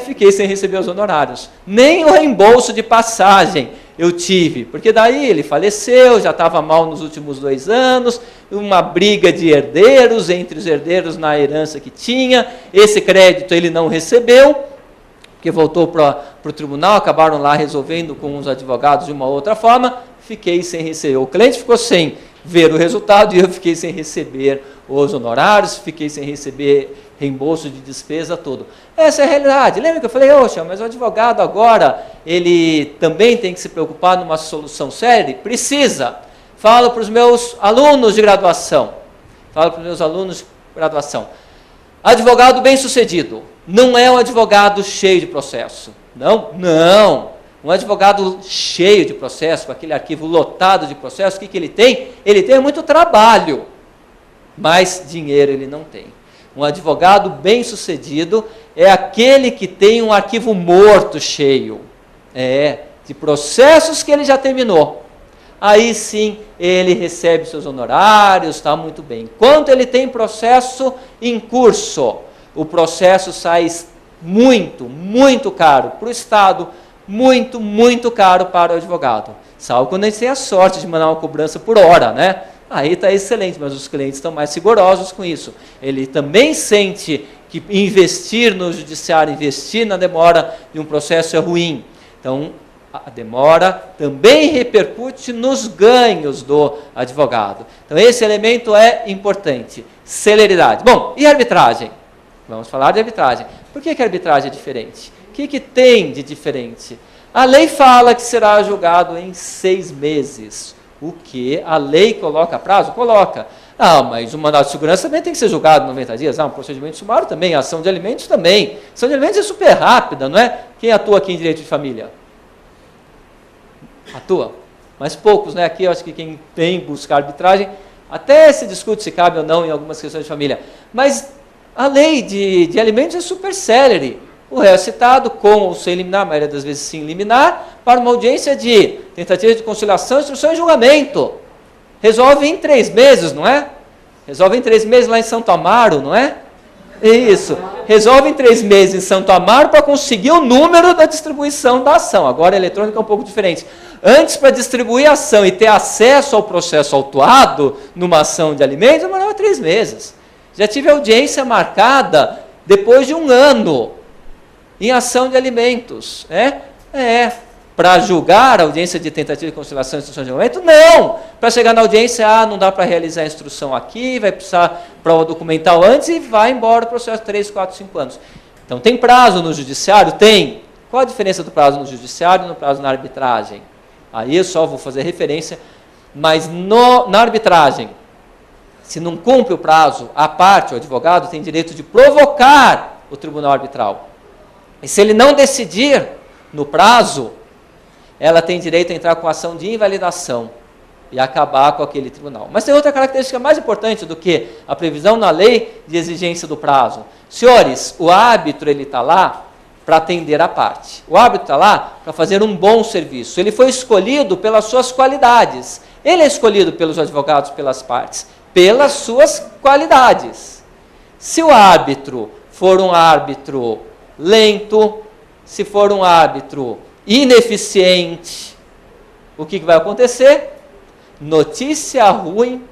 Fiquei sem receber os honorários. Nem o reembolso de passagem eu tive, porque daí ele faleceu, já estava mal nos últimos 2 anos, uma briga de herdeiros, entre os herdeiros na herança que tinha, esse crédito ele não recebeu, porque voltou para o tribunal, acabaram lá resolvendo com os advogados de uma outra forma, fiquei sem receber. O cliente ficou sem ver o resultado e eu fiquei sem receber os honorários, fiquei sem receber reembolso de despesa, tudo. Essa é a realidade. Lembra que eu falei, mas o advogado agora, ele também tem que se preocupar numa solução séria? Precisa. Falo para os meus alunos de graduação. Advogado bem-sucedido não é um advogado cheio de processo. Não. Um advogado cheio de processo, com aquele arquivo lotado de processo, o que ele tem? Ele tem muito trabalho, mas dinheiro ele não tem. Um advogado bem-sucedido é aquele que tem um arquivo morto cheio, de processos que ele já terminou. Aí sim, ele recebe seus honorários, está muito bem. Enquanto ele tem processo em curso, o processo sai muito caro para o Estado, muito caro para o advogado. Salvo quando a gente tem a sorte de mandar uma cobrança por hora, né? Aí está excelente, mas os clientes estão mais rigorosos com isso. Ele também sente que investir no judiciário, investir na demora de um processo é ruim. Então, a demora também repercute nos ganhos do advogado. Então, esse elemento é importante. Celeridade. Bom, e arbitragem? Vamos falar de arbitragem. Por que a arbitragem é diferente? O que tem de diferente? A lei fala que será julgado em 6 meses. O que a lei coloca prazo? Coloca. Mas o mandado de segurança também tem que ser julgado em 90 dias. Um procedimento sumário também, a ação de alimentos também. A ação de alimentos é super rápida, não é? Quem atua aqui em direito de família? Atua. Mas poucos, né? Aqui eu acho que quem tem buscar arbitragem, até se discute se cabe ou não em algumas questões de família. Mas a lei de alimentos é super célere. O réu é citado com ou sem liminar, a maioria das vezes sim liminar, para uma audiência de tentativa de conciliação, instrução e julgamento. Resolve em 3 meses, não é? Resolve em 3 meses lá em Santo Amaro, não é? Isso. Resolve em 3 meses em Santo Amaro para conseguir o número da distribuição da ação. Agora a eletrônica é um pouco diferente. Antes, para distribuir a ação e ter acesso ao processo autuado numa ação de alimentos, demorava 3 meses. Já tive audiência marcada depois de 1 ano em ação de alimentos. Para julgar a audiência de tentativa de conciliação e instrução de julgamento? Não! Para chegar na audiência, não dá para realizar a instrução aqui, vai precisar prova documental antes e vai embora o processo 3, 4, 5 anos. Então, tem prazo no judiciário? Tem. Qual a diferença do prazo no judiciário e no prazo na arbitragem? Aí eu só vou fazer referência, mas na arbitragem, se não cumpre o prazo, a parte, o advogado, tem direito de provocar o tribunal arbitral. E se ele não decidir no prazo, ela tem direito a entrar com ação de invalidação e acabar com aquele tribunal. Mas tem outra característica mais importante do que a previsão na lei de exigência do prazo. Senhores, o árbitro está lá para atender a parte. O árbitro está lá para fazer um bom serviço. Ele foi escolhido pelas suas qualidades. Ele é escolhido pelos advogados, pelas partes, pelas suas qualidades. Se o árbitro for um árbitro lento, se for um árbitro ineficiente, o que vai acontecer? Notícia ruim,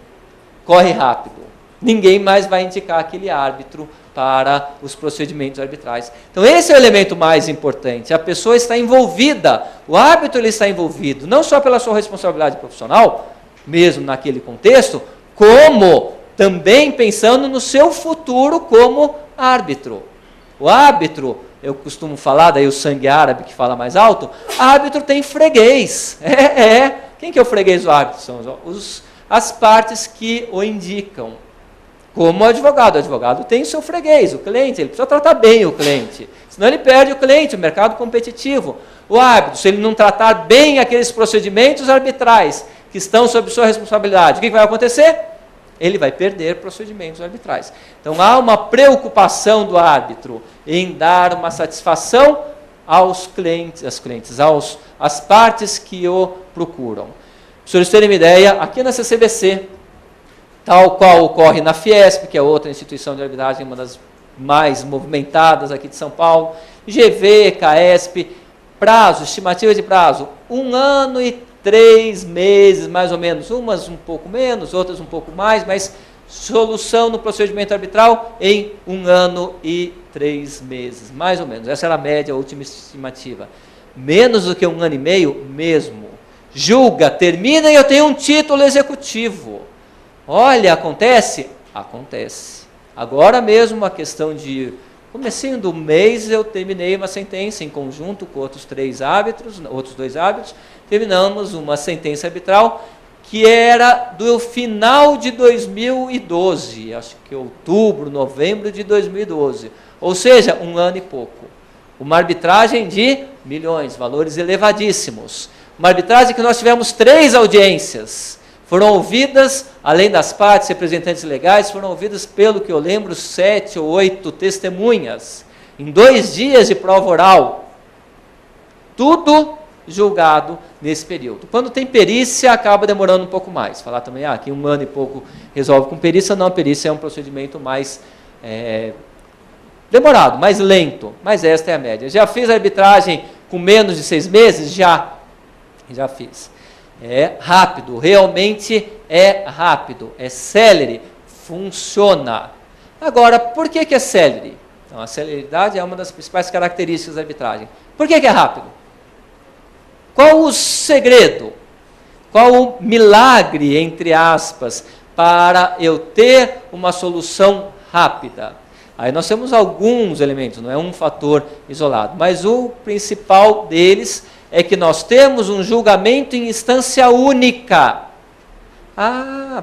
corre rápido. Ninguém mais vai indicar aquele árbitro para os procedimentos arbitrais. Então esse é o elemento mais importante. A pessoa está envolvida, o árbitro ele está envolvido, não só pela sua responsabilidade profissional, mesmo naquele contexto, como também pensando no seu futuro como árbitro. O árbitro, eu costumo falar, daí o sangue árabe que fala mais alto, árbitro tem freguês. Quem que é o freguês do árbitro? São as partes que o indicam. Como o advogado tem o seu freguês, o cliente, ele precisa tratar bem o cliente, senão ele perde o cliente, o mercado competitivo. O árbitro, se ele não tratar bem aqueles procedimentos arbitrais que estão sob sua responsabilidade, o que vai acontecer? Ele vai perder procedimentos arbitrais. Então há uma preocupação do árbitro em dar uma satisfação aos clientes, às partes que o procuram. Para os senhores terem uma ideia, aqui na CCBC, tal qual ocorre na Fiesp, que é outra instituição de arbitragem, uma das mais movimentadas aqui de São Paulo, GV, CAESP, prazo, estimativa de prazo, 1 ano e 3 meses, mais ou menos, umas um pouco menos, outras um pouco mais, mas solução no procedimento arbitral em 1 ano e 3 meses, mais ou menos. Essa era a média, a última estimativa. Menos do que 1 ano e meio, mesmo. Julga, termina e eu tenho um título executivo. Olha, acontece? Acontece. Agora mesmo, uma questão de comecinho do mês, eu terminei uma sentença em conjunto com outros 2 árbitros, terminamos uma sentença arbitral que era do final de 2012, acho que outubro, novembro de 2012, ou seja, 1 ano e pouco. Uma arbitragem de milhões, valores elevadíssimos. Uma arbitragem que nós tivemos 3 audiências. Foram ouvidas, além das partes, representantes legais, foram ouvidas, pelo que eu lembro, 7 ou 8 testemunhas, em 2 dias de prova oral. Tudo julgado nesse período. Quando tem perícia, acaba demorando um pouco mais. Falar também, aqui 1 ano e pouco resolve com perícia, não, a perícia é um procedimento mais demorado, mais lento, mas esta é a média. Já fiz arbitragem com menos de 6 meses? Já fiz. É rápido, realmente é rápido, é célere, funciona. Agora, por que é célere? Então, a celeridade é uma das principais características da arbitragem. Por que é rápido? Qual o segredo? Qual o milagre, entre aspas, para eu ter uma solução rápida? Aí nós temos alguns elementos, não é um fator isolado, mas o principal deles é que nós temos um julgamento em instância única.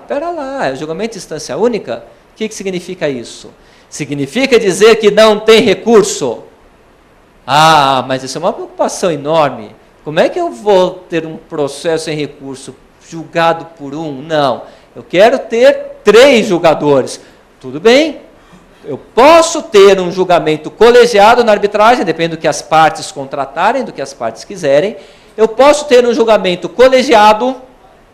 Pera lá, julgamento em instância única? O que significa isso? Significa dizer que não tem recurso. Mas isso é uma preocupação enorme. Como é que eu vou ter um processo em recurso julgado por 1? Não, eu quero ter 3 julgadores. Tudo bem, eu posso ter um julgamento colegiado na arbitragem, depende do que as partes contratarem, do que as partes quiserem. Eu posso ter um julgamento colegiado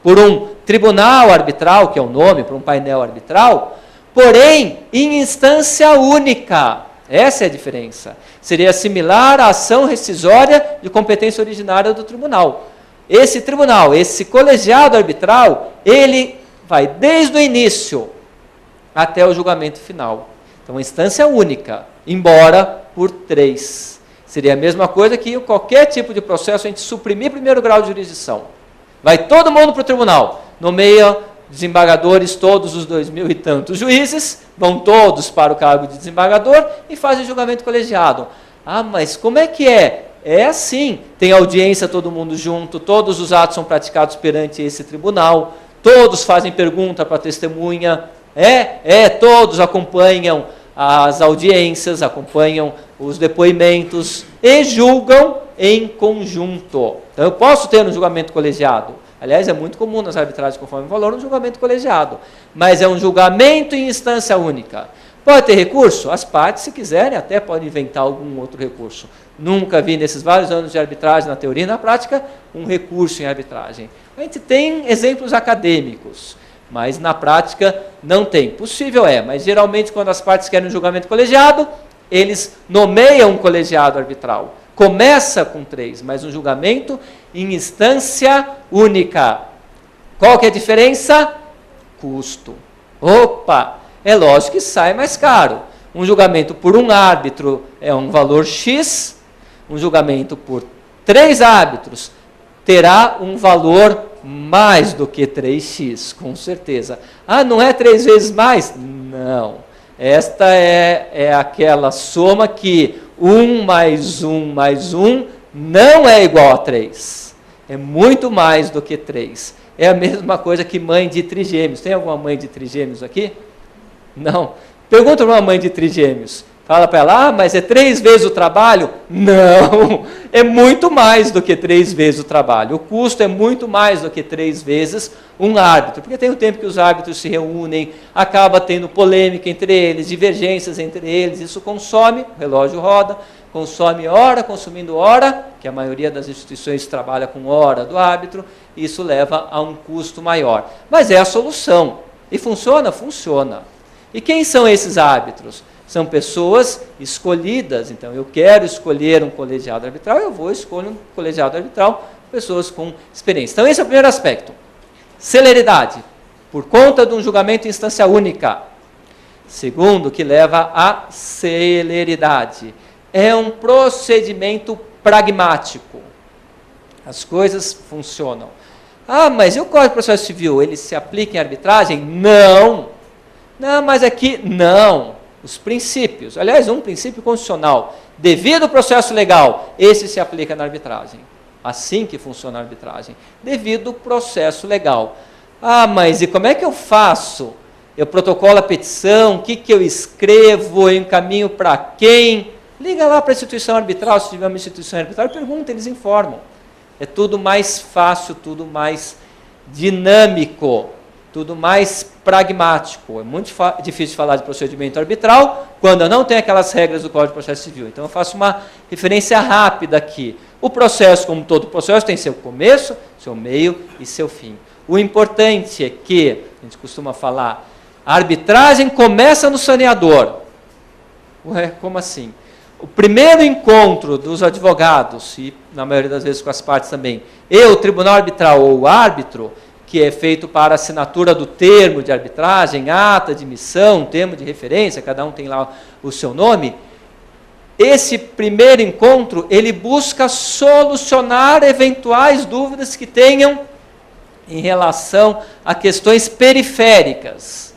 por um tribunal arbitral, que é o nome, por um painel arbitral, porém em instância única. Essa é a diferença. Seria similar à ação rescisória de competência originária do tribunal. Esse tribunal, esse colegiado arbitral, ele vai desde o início até o julgamento final. Então, instância única, embora por 3. Seria a mesma coisa que qualquer tipo de processo a gente suprimir primeiro grau de jurisdição. Vai todo mundo para o tribunal, nomeia desembargadores, todos os 2.000 e tantos juízes, vão todos para o cargo de desembargador e fazem julgamento colegiado. Ah, mas como é que é? É assim, tem audiência todo mundo junto, todos os atos são praticados perante esse tribunal, todos fazem pergunta para a testemunha, todos acompanham as audiências, acompanham os depoimentos e julgam em conjunto. Então eu posso ter um julgamento colegiado. Aliás, é muito comum nas arbitragens conforme valor um julgamento colegiado, mas é um julgamento em instância única. Pode ter recurso? As partes, se quiserem, até podem inventar algum outro recurso. Nunca vi, nesses vários anos de arbitragem, na teoria e na prática, um recurso em arbitragem. A gente tem exemplos acadêmicos, mas na prática não tem. Possível é, mas geralmente quando as partes querem um julgamento colegiado, eles nomeiam um colegiado arbitral. Começa com 3, mas um julgamento em instância única. Qual que é a diferença? Custo. Opa! É lógico que sai mais caro. Um julgamento por um árbitro é um valor X, um julgamento por 3 árbitros terá um valor mais do que 3x, com certeza. Ah, não é 3 vezes mais? Não. Esta é aquela soma que 1 mais 1 mais 1 não é igual a 3. É muito mais do que 3. É a mesma coisa que mãe de trigêmeos. Tem alguma mãe de trigêmeos aqui? Não. Pergunta para uma mãe de trigêmeos. Fala para ela, mas é 3 vezes o trabalho? Não, é muito mais do que 3 vezes o trabalho. O custo é muito mais do que 3 vezes um árbitro, porque tem o tempo que os árbitros se reúnem, acaba tendo polêmica entre eles, divergências entre eles, isso consome, o relógio roda, consome hora, consumindo hora, que a maioria das instituições trabalha com hora do árbitro, e isso leva a um custo maior. Mas é a solução. E funciona? Funciona. E quem são esses árbitros? São pessoas escolhidas. Então, eu quero escolher um colegiado arbitral, eu vou escolher um colegiado arbitral, pessoas com experiência. Então, esse é o primeiro aspecto. Celeridade, por conta de um julgamento em instância única. Segundo, que leva à celeridade. É um procedimento pragmático. As coisas funcionam. Ah, mas e o Código de Processo Civil? Ele se aplica em arbitragem? Não. Não, mas aqui, não. Os princípios, aliás, um princípio constitucional, devido ao processo legal, esse se aplica na arbitragem. Assim que funciona a arbitragem. Devido ao processo legal. Ah, mas e como é que eu faço? Eu protocolo a petição, o que eu escrevo, eu encaminho para quem? Liga lá para a instituição arbitral, se tiver uma instituição arbitral, pergunta, eles informam. É tudo mais fácil, tudo mais dinâmico, tudo mais pragmático. É muito difícil falar de procedimento arbitral quando eu não tenho aquelas regras do Código de Processo Civil. Então, eu faço uma referência rápida aqui. O processo, como todo processo, tem seu começo, seu meio e seu fim. O importante é que, a gente costuma falar, a arbitragem começa no saneador. Ué, como assim? O primeiro encontro dos advogados, e na maioria das vezes com as partes também, o tribunal arbitral ou o árbitro, que é feito para assinatura do termo de arbitragem, ata de missão, termo de referência, cada um tem lá o seu nome. Esse primeiro encontro, ele busca solucionar eventuais dúvidas que tenham em relação a questões periféricas.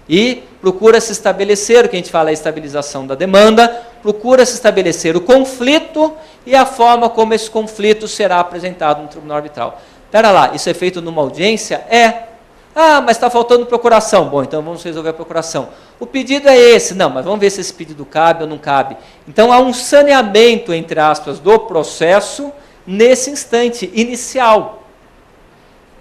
E procura se estabelecer, o que a gente fala é a estabilização da demanda, procura se estabelecer o conflito e a forma como esse conflito será apresentado no tribunal arbitral. Espera lá, isso é feito numa audiência? É. Ah, mas está faltando procuração. Bom, então vamos resolver a procuração. O pedido é esse. Não, mas vamos ver se esse pedido cabe ou não cabe. Então há um saneamento, entre aspas, do processo nesse instante inicial.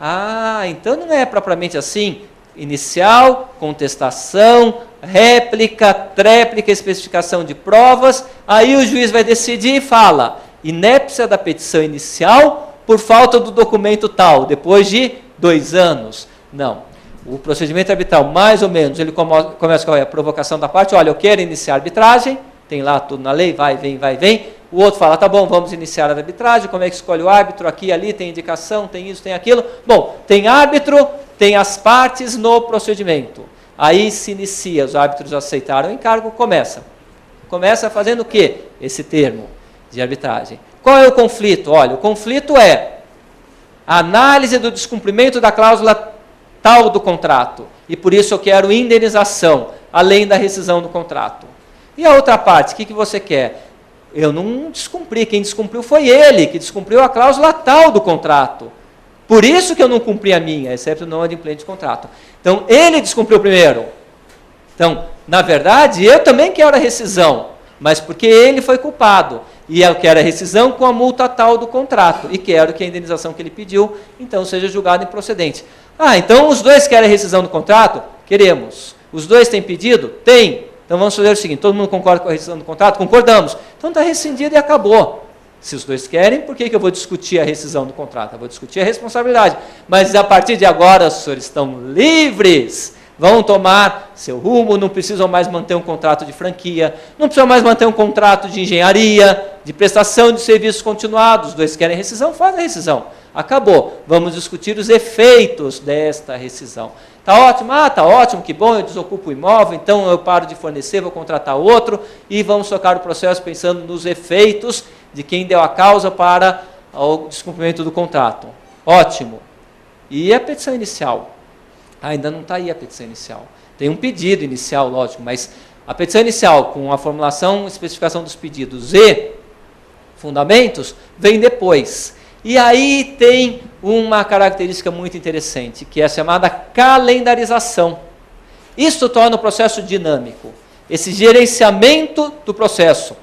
Ah, então não é propriamente assim. Inicial, contestação, réplica, tréplica, especificação de provas. Aí o juiz vai decidir e fala, inépcia da petição inicial por falta do documento tal, depois de 2 anos. Não. o procedimento arbitral, mais ou menos, ele começa com a provocação da parte, olha, eu quero iniciar a arbitragem, tem lá tudo na lei, vai, vem. O outro fala, tá bom, vamos iniciar a arbitragem, como é que escolhe o árbitro? Aqui, ali, tem indicação, tem isso, tem aquilo. Bom, tem árbitro, tem as partes no procedimento. Aí se inicia, os árbitros aceitaram o encargo, começa. Começa fazendo o quê? Esse termo de arbitragem. Qual é o conflito? Olha, o conflito é a análise do descumprimento da cláusula tal do contrato, e por isso eu quero indenização, além da rescisão do contrato. E a outra parte, o que você quer? Eu não descumpri, quem descumpriu foi ele, que descumpriu a cláusula tal do contrato. Por isso que eu não cumpri a minha, exceto não adimplente de contrato. Então, ele descumpriu primeiro. Então, na verdade, eu também quero a rescisão, mas porque ele foi culpado. E eu quero a rescisão com a multa tal do contrato, e quero que a indenização que ele pediu, então, seja julgada improcedente. Ah, então os dois querem a rescisão do contrato? Queremos. Os dois têm pedido? Tem. Então vamos fazer o seguinte, todo mundo concorda com a rescisão do contrato? Concordamos. Então está rescindido e acabou. Se os dois querem, por que eu vou discutir a rescisão do contrato? Eu vou discutir a responsabilidade. Mas a partir de agora, os senhores estão livres, vão tomar seu rumo, não precisam mais manter um contrato de franquia, não precisam mais manter um contrato de engenharia, de prestação de serviços continuados. Os dois querem rescisão, faz a rescisão. Acabou. Vamos discutir os efeitos desta rescisão. Está ótimo? Ah, está ótimo, que bom, eu desocupo o imóvel, então eu paro de fornecer, vou contratar outro, e vamos tocar o processo pensando nos efeitos de quem deu a causa para o descumprimento do contrato. Ótimo. E a petição inicial? Ainda não está aí a petição inicial. Tem um pedido inicial, lógico, mas a petição inicial, com a formulação e especificação dos pedidos e fundamentos, vem depois. E aí tem uma característica muito interessante, que é a chamada calendarização. Isso torna o processo dinâmico. Esse gerenciamento do processo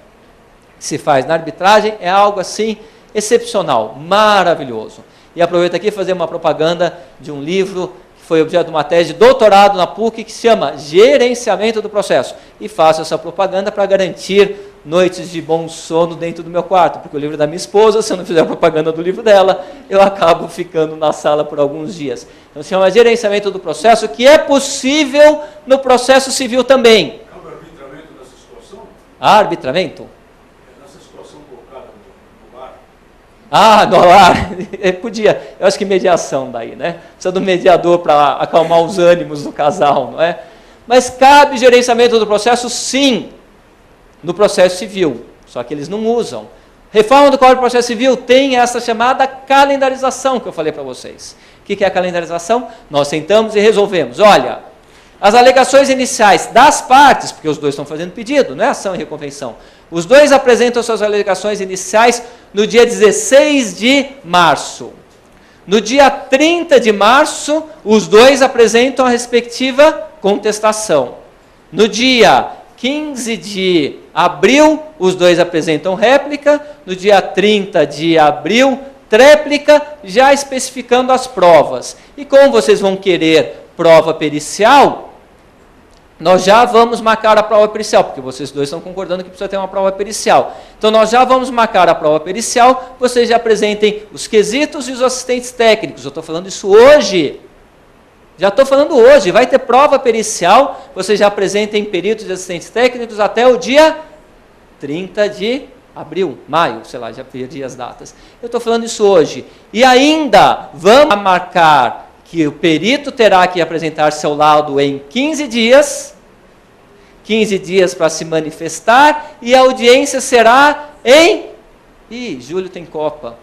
que se faz na arbitragem é algo assim excepcional, maravilhoso. E aproveito aqui para fazer uma propaganda de um livro que foi objeto de uma tese de doutorado na PUC, que se chama Gerenciamento do Processo. E faço essa propaganda para garantir noites de bom sono dentro do meu quarto, porque o livro é da minha esposa, se eu não fizer propaganda do livro dela, eu acabo ficando na sala por alguns dias. Então se chama Gerenciamento do Processo, que é possível no processo civil também. É o arbitramento dessa situação? Arbitramento? É nessa situação colocada no lar? Ah, no lar. Podia. Eu acho que mediação daí, né? Precisa do mediador para acalmar os ânimos do casal, não é? Mas cabe gerenciamento do processo, sim, no processo civil, só que eles não usam. Reforma do Código de Processo Civil tem essa chamada calendarização que eu falei para vocês. O que é a calendarização? Nós sentamos e resolvemos. Olha, as alegações iniciais das partes, porque os dois estão fazendo pedido, não é ação e reconvenção. Os dois apresentam suas alegações iniciais no dia 16 de março. No dia 30 de março, os dois apresentam a respectiva contestação. No dia 15 de abril, os dois apresentam réplica. No dia 30 de abril, tréplica, já especificando as provas. E como vocês vão querer prova pericial, nós já vamos marcar a prova pericial, porque vocês dois estão concordando que precisa ter uma prova pericial. Então nós já vamos marcar a prova pericial, vocês já apresentem os quesitos e os assistentes técnicos. Eu estou falando isso hoje. Já estou falando hoje, vai ter prova pericial, vocês já apresentem peritos e assistentes técnicos até o dia 30 de abril, maio, sei lá, já perdi as datas. Eu estou falando isso hoje. E ainda vamos marcar que o perito terá que apresentar seu laudo em 15 dias para se manifestar, e a audiência será em... julho tem Copa.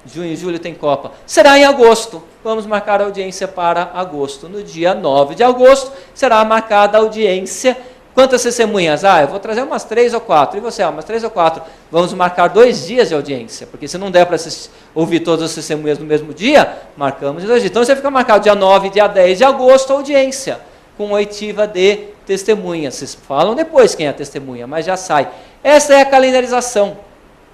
Junho e julho tem Copa. Será em agosto. Vamos marcar a audiência para agosto. No dia 9 de agosto será marcada a audiência. Quantas testemunhas? Eu vou trazer umas 3 ou 4. E você? Umas 3 ou 4. Vamos marcar 2 dias de audiência, porque se não der para ouvir todas as testemunhas no mesmo dia, marcamos em 2 dias. Então você fica marcado dia 9 e dia 10 de agosto a audiência, com oitiva de testemunhas. Vocês falam depois quem é a testemunha, mas já sai. Essa é a calendarização.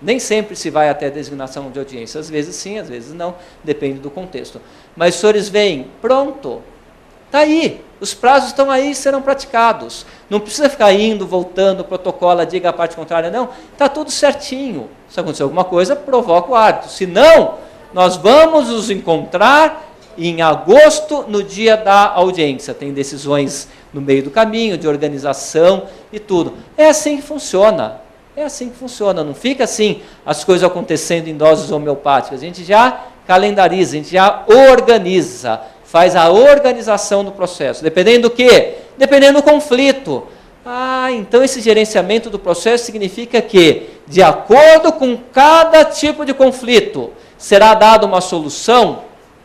Nem sempre se vai até a designação de audiência, às vezes sim, às vezes não, depende do contexto. Mas os senhores veem, pronto, está aí, os prazos estão aí, serão praticados. Não precisa ficar indo, voltando, protocolo, diga a parte contrária, não, está tudo certinho. Se acontecer alguma coisa, provoca o árbitro. Se não, nós vamos nos encontrar em agosto, no dia da audiência. Tem decisões no meio do caminho, de organização e tudo. É assim que funciona. É assim que funciona. Não fica assim as coisas acontecendo em doses homeopáticas. A gente já calendariza, a gente já organiza, faz a organização do processo. Dependendo do quê? Dependendo do conflito. Então esse gerenciamento do processo significa que, de acordo com cada tipo de conflito, será dada uma solução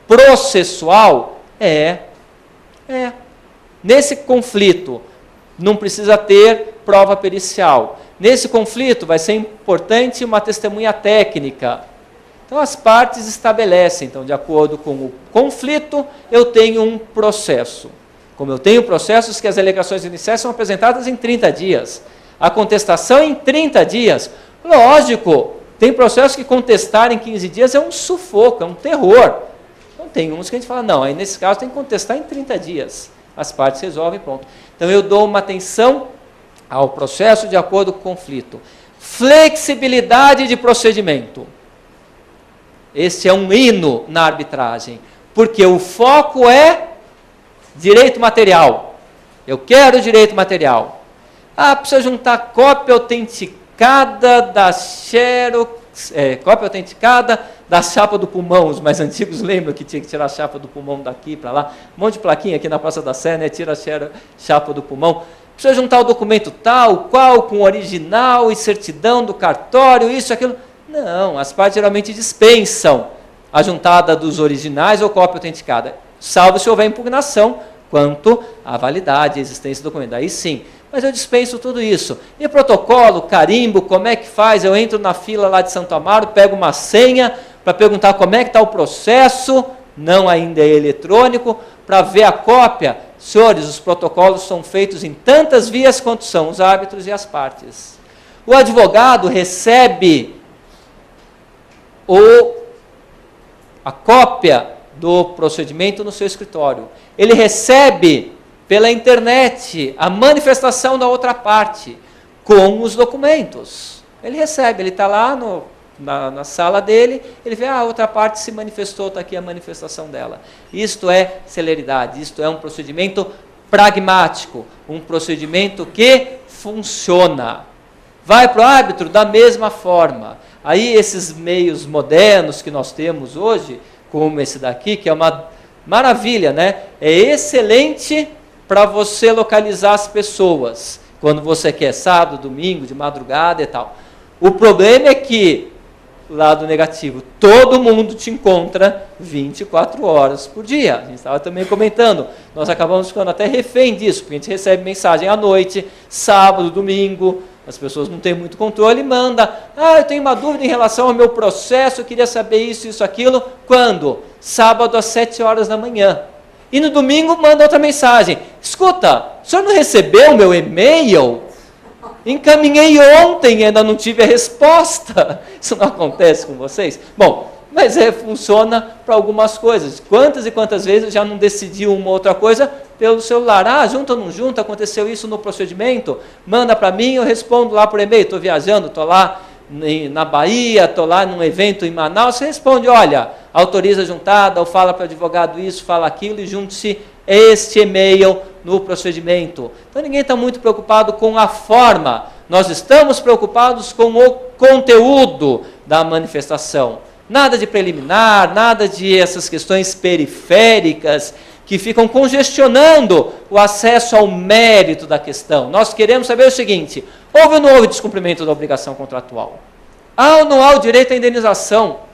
processual? Nesse conflito, não precisa ter prova pericial. Nesse conflito, vai ser importante uma testemunha técnica. Então, as partes estabelecem. Então, de acordo com o conflito, eu tenho um processo. Como eu tenho processos que as alegações iniciais são apresentadas em 30 dias. A contestação em 30 dias. Lógico, tem processos que contestar em 15 dias é um sufoco, é um terror. Então, tem uns que a gente fala, não, aí nesse caso tem que contestar em 30 dias. As partes resolvem, pronto. Então, eu dou uma atenção ao processo de acordo com o conflito. Flexibilidade de procedimento. Esse é um hino na arbitragem, porque o foco é direito material. Eu quero direito material. Precisa juntar cópia autenticada da cópia autenticada da chapa do pulmão. Os mais antigos lembram que tinha que tirar a chapa do pulmão daqui para lá. Um monte de plaquinha aqui na Praça da Sé, né? Tira a chapa do pulmão. Precisa juntar o documento tal, qual, com original e certidão do cartório, isso, aquilo. Não, as partes geralmente dispensam a juntada dos originais ou cópia autenticada, salvo se houver impugnação quanto à validade e existência do documento. Aí sim, mas eu dispenso tudo isso. E protocolo, carimbo, como é que faz? Eu entro na fila lá de Santo Amaro, pego uma senha para perguntar como é que está o processo, não ainda é eletrônico, para ver a cópia. Senhores, os protocolos são feitos em tantas vias quanto são os árbitros e as partes. O advogado recebe a cópia do procedimento no seu escritório. Ele recebe pela internet a manifestação da outra parte com os documentos. Ele recebe, ele está lá na sala dele, ele vê, a outra parte se manifestou, está aqui a manifestação dela. Isto é celeridade, isto é um procedimento pragmático, um procedimento que funciona. Vai para o árbitro da mesma forma. Aí esses meios modernos que nós temos hoje, como esse daqui, que é uma maravilha, né? É excelente para você localizar as pessoas, quando você quer sábado, domingo, de madrugada e tal. O problema é que, lado negativo, todo mundo te encontra 24 horas por dia. A gente estava também comentando, nós acabamos ficando até refém disso, porque a gente recebe mensagem à noite, sábado, domingo, as pessoas não têm muito controle e manda, eu tenho uma dúvida em relação ao meu processo, eu queria saber isso, aquilo. Quando? Sábado às 7 horas da manhã. E no domingo manda outra mensagem, escuta, o senhor não recebeu o meu e-mail? Encaminhei ontem e ainda não tive a resposta. Isso não acontece com vocês? Bom, mas funciona para algumas coisas. Quantas e quantas vezes eu já não decidi uma outra coisa pelo celular? Junta ou não junta? Aconteceu isso no procedimento? Manda para mim, eu respondo lá por e-mail. Estou viajando, estou lá na Bahia, estou lá num evento em Manaus. Você responde, olha, autoriza a juntada, ou fala para o advogado isso, fala aquilo, e junte-se este e-mail no procedimento. Então ninguém está muito preocupado com a forma, nós estamos preocupados com o conteúdo da manifestação. Nada de preliminar, nada de essas questões periféricas que ficam congestionando o acesso ao mérito da questão. Nós queremos saber o seguinte, houve ou não houve descumprimento da obrigação contratual? Há ou não há o direito à indenização?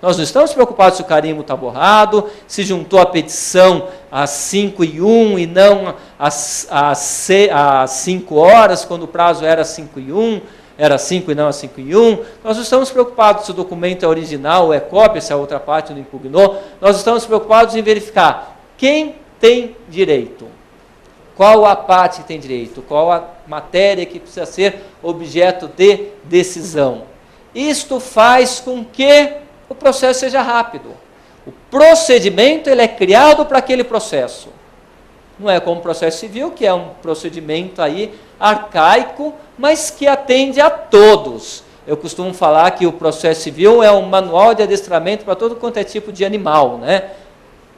Nós não estamos preocupados se o carimbo está borrado, se juntou a petição às 5h01 e não às 5 horas, quando o prazo era 5h01, era 5 e não às 5h01. Nós não estamos preocupados se o documento é original ou é cópia, se a outra parte não impugnou. Nós estamos preocupados em verificar quem tem direito, qual a parte que tem direito, qual a matéria que precisa ser objeto de decisão. Isto faz com que o processo seja rápido. O procedimento ele é criado para aquele processo. Não é como o processo civil, que é um procedimento aí arcaico, mas que atende a todos. Eu costumo falar que o processo civil é um manual de adestramento para todo quanto é tipo de animal, né?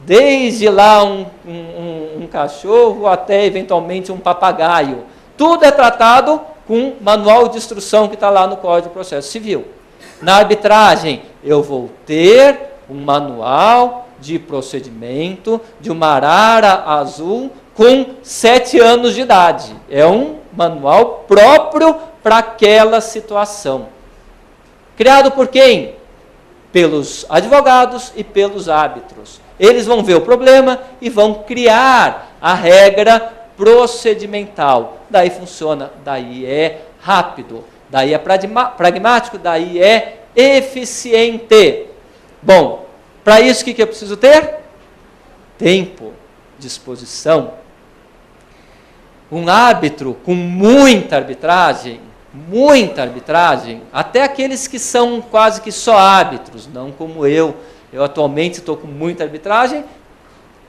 desde lá um cachorro até eventualmente um papagaio. Tudo é tratado com manual de instrução que está lá no Código de Processo Civil. Na arbitragem, eu vou ter um manual de procedimento de uma arara azul com 7 anos de idade. É um manual próprio para aquela situação. Criado por quem? Pelos advogados e pelos árbitros. Eles vão ver o problema e vão criar a regra procedimental. Daí funciona, daí é rápido, daí é pragmático, daí é eficiente. Bom, para isso o que eu preciso ter? Tempo, disposição. Um árbitro com muita arbitragem, até aqueles que são quase que só árbitros, não como eu. Eu atualmente estou com muita arbitragem,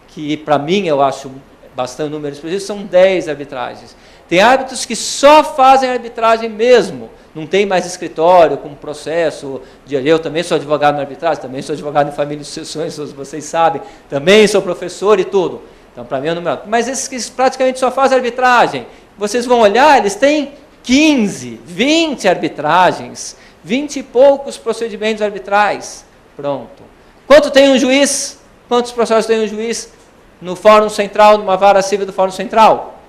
que para mim eu acho bastante número expressivo, são 10 arbitragens. Tem árbitros que só fazem arbitragem mesmo, não tem mais escritório com processo. Eu também sou advogado na arbitragem, também sou advogado em família de sucessões, vocês sabem, também sou professor e tudo. Então, para mim é um número. Mas esses que praticamente só fazem arbitragem, vocês vão olhar, eles têm 15, 20 arbitragens, 20 e poucos procedimentos arbitrais. Pronto. Quanto tem um juiz? Quantos processos tem um juiz no Fórum Central, numa vara civil do Fórum Central?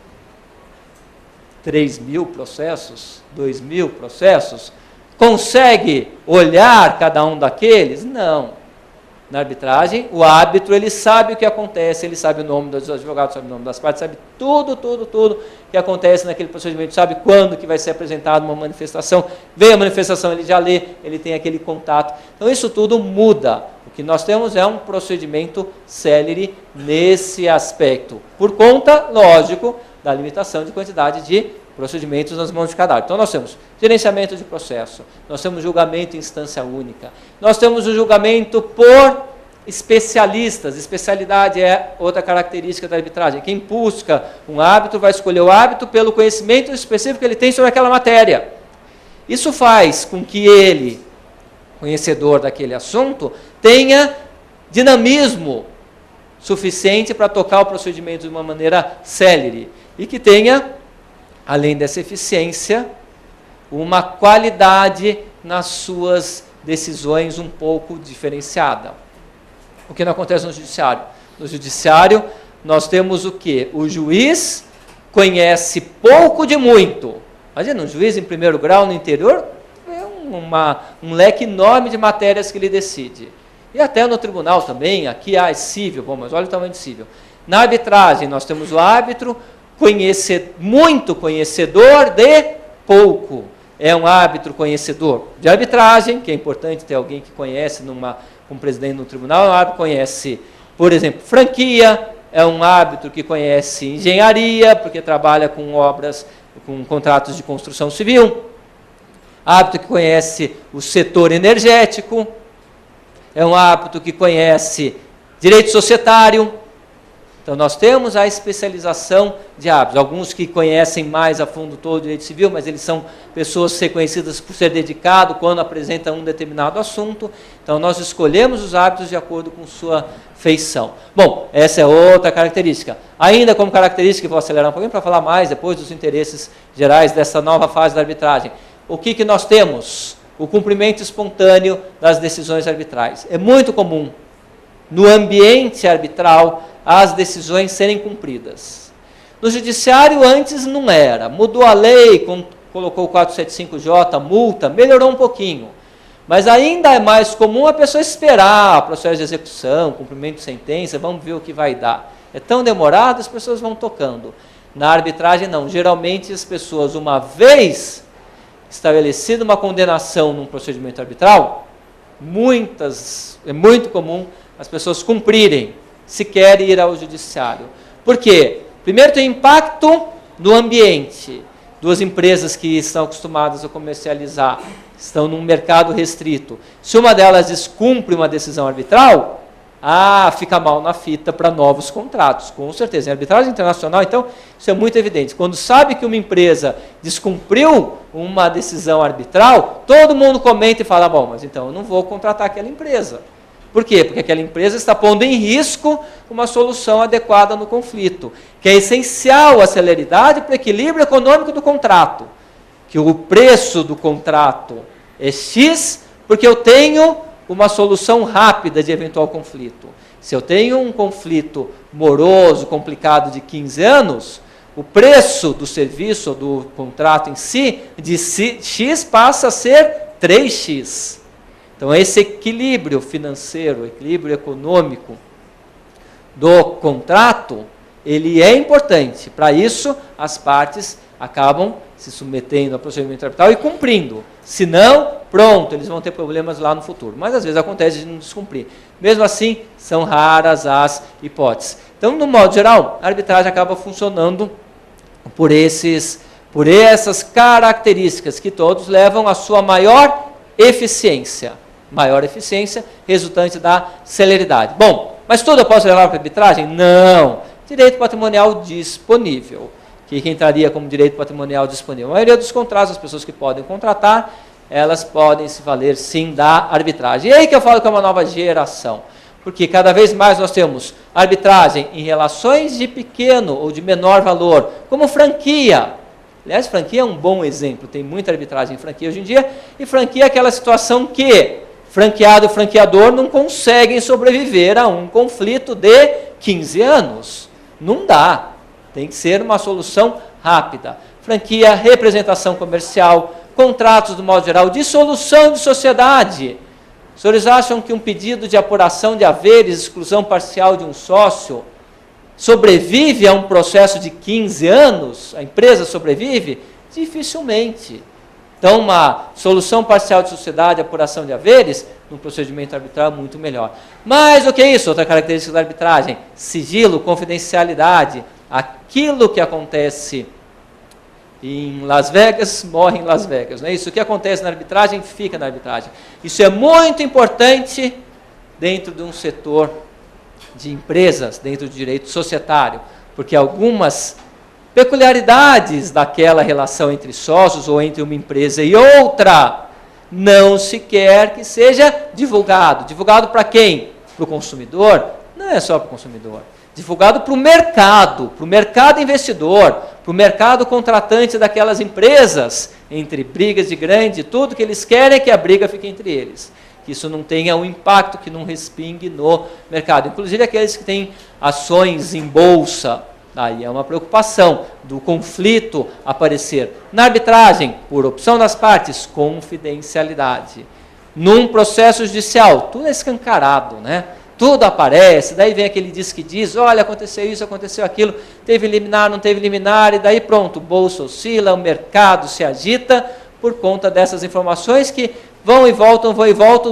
3.000 processos? 2.000 processos? Consegue olhar cada um daqueles? Não. Na arbitragem, o árbitro, ele sabe o que acontece, ele sabe o nome dos advogados, sabe o nome das partes, sabe tudo que acontece naquele procedimento, sabe quando que vai ser apresentada uma manifestação, vem a manifestação, ele já lê, ele tem aquele contato. Então, isso tudo muda. O que nós temos é um procedimento célere nesse aspecto, por conta, lógico, da limitação de quantidade de procedimentos nas mãos de cada árbitro. Então, nós temos gerenciamento de processo, nós temos julgamento em instância única, nós temos o julgamento por especialistas. Especialidade é outra característica da arbitragem. Quem busca um árbitro vai escolher o árbitro pelo conhecimento específico que ele tem sobre aquela matéria. Isso faz com que ele, conhecedor daquele assunto, tenha dinamismo suficiente para tocar o procedimento de uma maneira célere e que tenha, além dessa eficiência, uma qualidade nas suas decisões um pouco diferenciada. O que não acontece no judiciário? No judiciário, nós temos o quê? O juiz conhece pouco de muito. Imagina, um juiz em primeiro grau no interior, é um leque enorme de matérias que ele decide. E até no tribunal também, aqui é cível, bom, mas olha o tamanho de cível. Na arbitragem, nós temos o árbitro, muito conhecedor de pouco. É um árbitro conhecedor de arbitragem, que é importante ter alguém que conhece, como presidente no tribunal, é um árbitro que conhece, por exemplo, franquia, é um árbitro que conhece engenharia, porque trabalha com obras, com contratos de construção civil, árbitro que conhece o setor energético, é um árbitro que conhece direito societário. Então, nós temos a especialização de árbitros. Alguns que conhecem mais a fundo todo o direito civil, mas eles são pessoas reconhecidas por ser dedicado quando apresentam um determinado assunto. Então, nós escolhemos os árbitros de acordo com sua feição. Bom, essa é outra característica. Ainda como característica, vou acelerar um pouquinho para falar mais depois dos interesses gerais dessa nova fase da arbitragem. O que nós temos? O cumprimento espontâneo das decisões arbitrais. É muito comum, no ambiente arbitral, as decisões serem cumpridas. No judiciário, antes não era. Mudou a lei, colocou o 475J, multa, melhorou um pouquinho. Mas ainda é mais comum a pessoa esperar o processo de execução, cumprimento de sentença, vamos ver o que vai dar. É tão demorado, as pessoas vão tocando. Na arbitragem, não. Geralmente, as pessoas, uma vez estabelecida uma condenação num procedimento arbitral, é muito comum as pessoas cumprirem, se querem ir ao judiciário. Por quê? Primeiro, tem impacto no ambiente. Duas empresas que estão acostumadas a comercializar, estão num mercado restrito. Se uma delas descumpre uma decisão arbitral, fica mal na fita para novos contratos, com certeza. Em arbitragem internacional, então, isso é muito evidente. Quando sabe que uma empresa descumpriu uma decisão arbitral, todo mundo comenta e fala, bom, mas então eu não vou contratar aquela empresa. Por quê? Porque aquela empresa está pondo em risco uma solução adequada no conflito, que é essencial a celeridade para o equilíbrio econômico do contrato, que o preço do contrato é X, porque eu tenho uma solução rápida de eventual conflito. Se eu tenho um conflito moroso, complicado de 15 anos, o preço do serviço ou do contrato em si, de X passa a ser 3X. Então, esse equilíbrio financeiro, equilíbrio econômico do contrato, ele é importante. Para isso, as partes acabam se submetendo ao procedimento arbitral e cumprindo. Se não, pronto, eles vão ter problemas lá no futuro. Mas às vezes acontece de não descumprir. Mesmo assim, são raras as hipóteses. Então, no modo geral, a arbitragem acaba funcionando por essas características que todos levam à sua maior eficiência. Maior eficiência resultante da celeridade. Bom, mas tudo eu posso levar para a arbitragem? Não. Direito patrimonial disponível. Que entraria como direito patrimonial disponível? A maioria dos contratos, as pessoas que podem contratar, elas podem se valer sim da arbitragem. E aí que eu falo que é uma nova geração. Porque cada vez mais nós temos arbitragem em relações de pequeno ou de menor valor, como franquia. Aliás, franquia é um bom exemplo, tem muita arbitragem em franquia hoje em dia, e franquia é aquela situação que franqueado e franqueador não conseguem sobreviver a um conflito de 15 anos. Não dá, tem que ser uma solução rápida. Franquia, representação comercial, contratos do modo geral, dissolução de sociedade. Os senhores acham que um pedido de apuração de haveres, exclusão parcial de um sócio, sobrevive a um processo de 15 anos? A empresa sobrevive? Dificilmente. Então, uma solução parcial de sociedade, apuração de haveres, num procedimento arbitral, é muito melhor. Mas o que é isso? Outra característica da arbitragem: sigilo, confidencialidade. Aquilo que acontece em Las Vegas, morre em Las Vegas. Não é isso? O que acontece na arbitragem, fica na arbitragem. Isso é muito importante dentro de um setor de empresas, dentro do direito societário, porque algumas peculiaridades daquela relação entre sócios ou entre uma empresa e outra não se quer que seja divulgado. Divulgado para quem? Para o consumidor? Não é só para o consumidor. Divulgado para o mercado investidor, para o mercado contratante daquelas empresas, entre brigas de grande, tudo que eles querem é que a briga fique entre eles. Que isso não tenha um impacto, que não respingue no mercado. Inclusive aqueles que têm ações em bolsa, aí é uma preocupação do conflito aparecer. Na arbitragem, por opção das partes, confidencialidade. Num processo judicial, tudo é escancarado, né? Tudo aparece, daí vem aquele diz que diz, olha, aconteceu isso, aconteceu aquilo, teve liminar, não teve liminar, e daí pronto, o bolso oscila, o mercado se agita por conta dessas informações que vão e voltam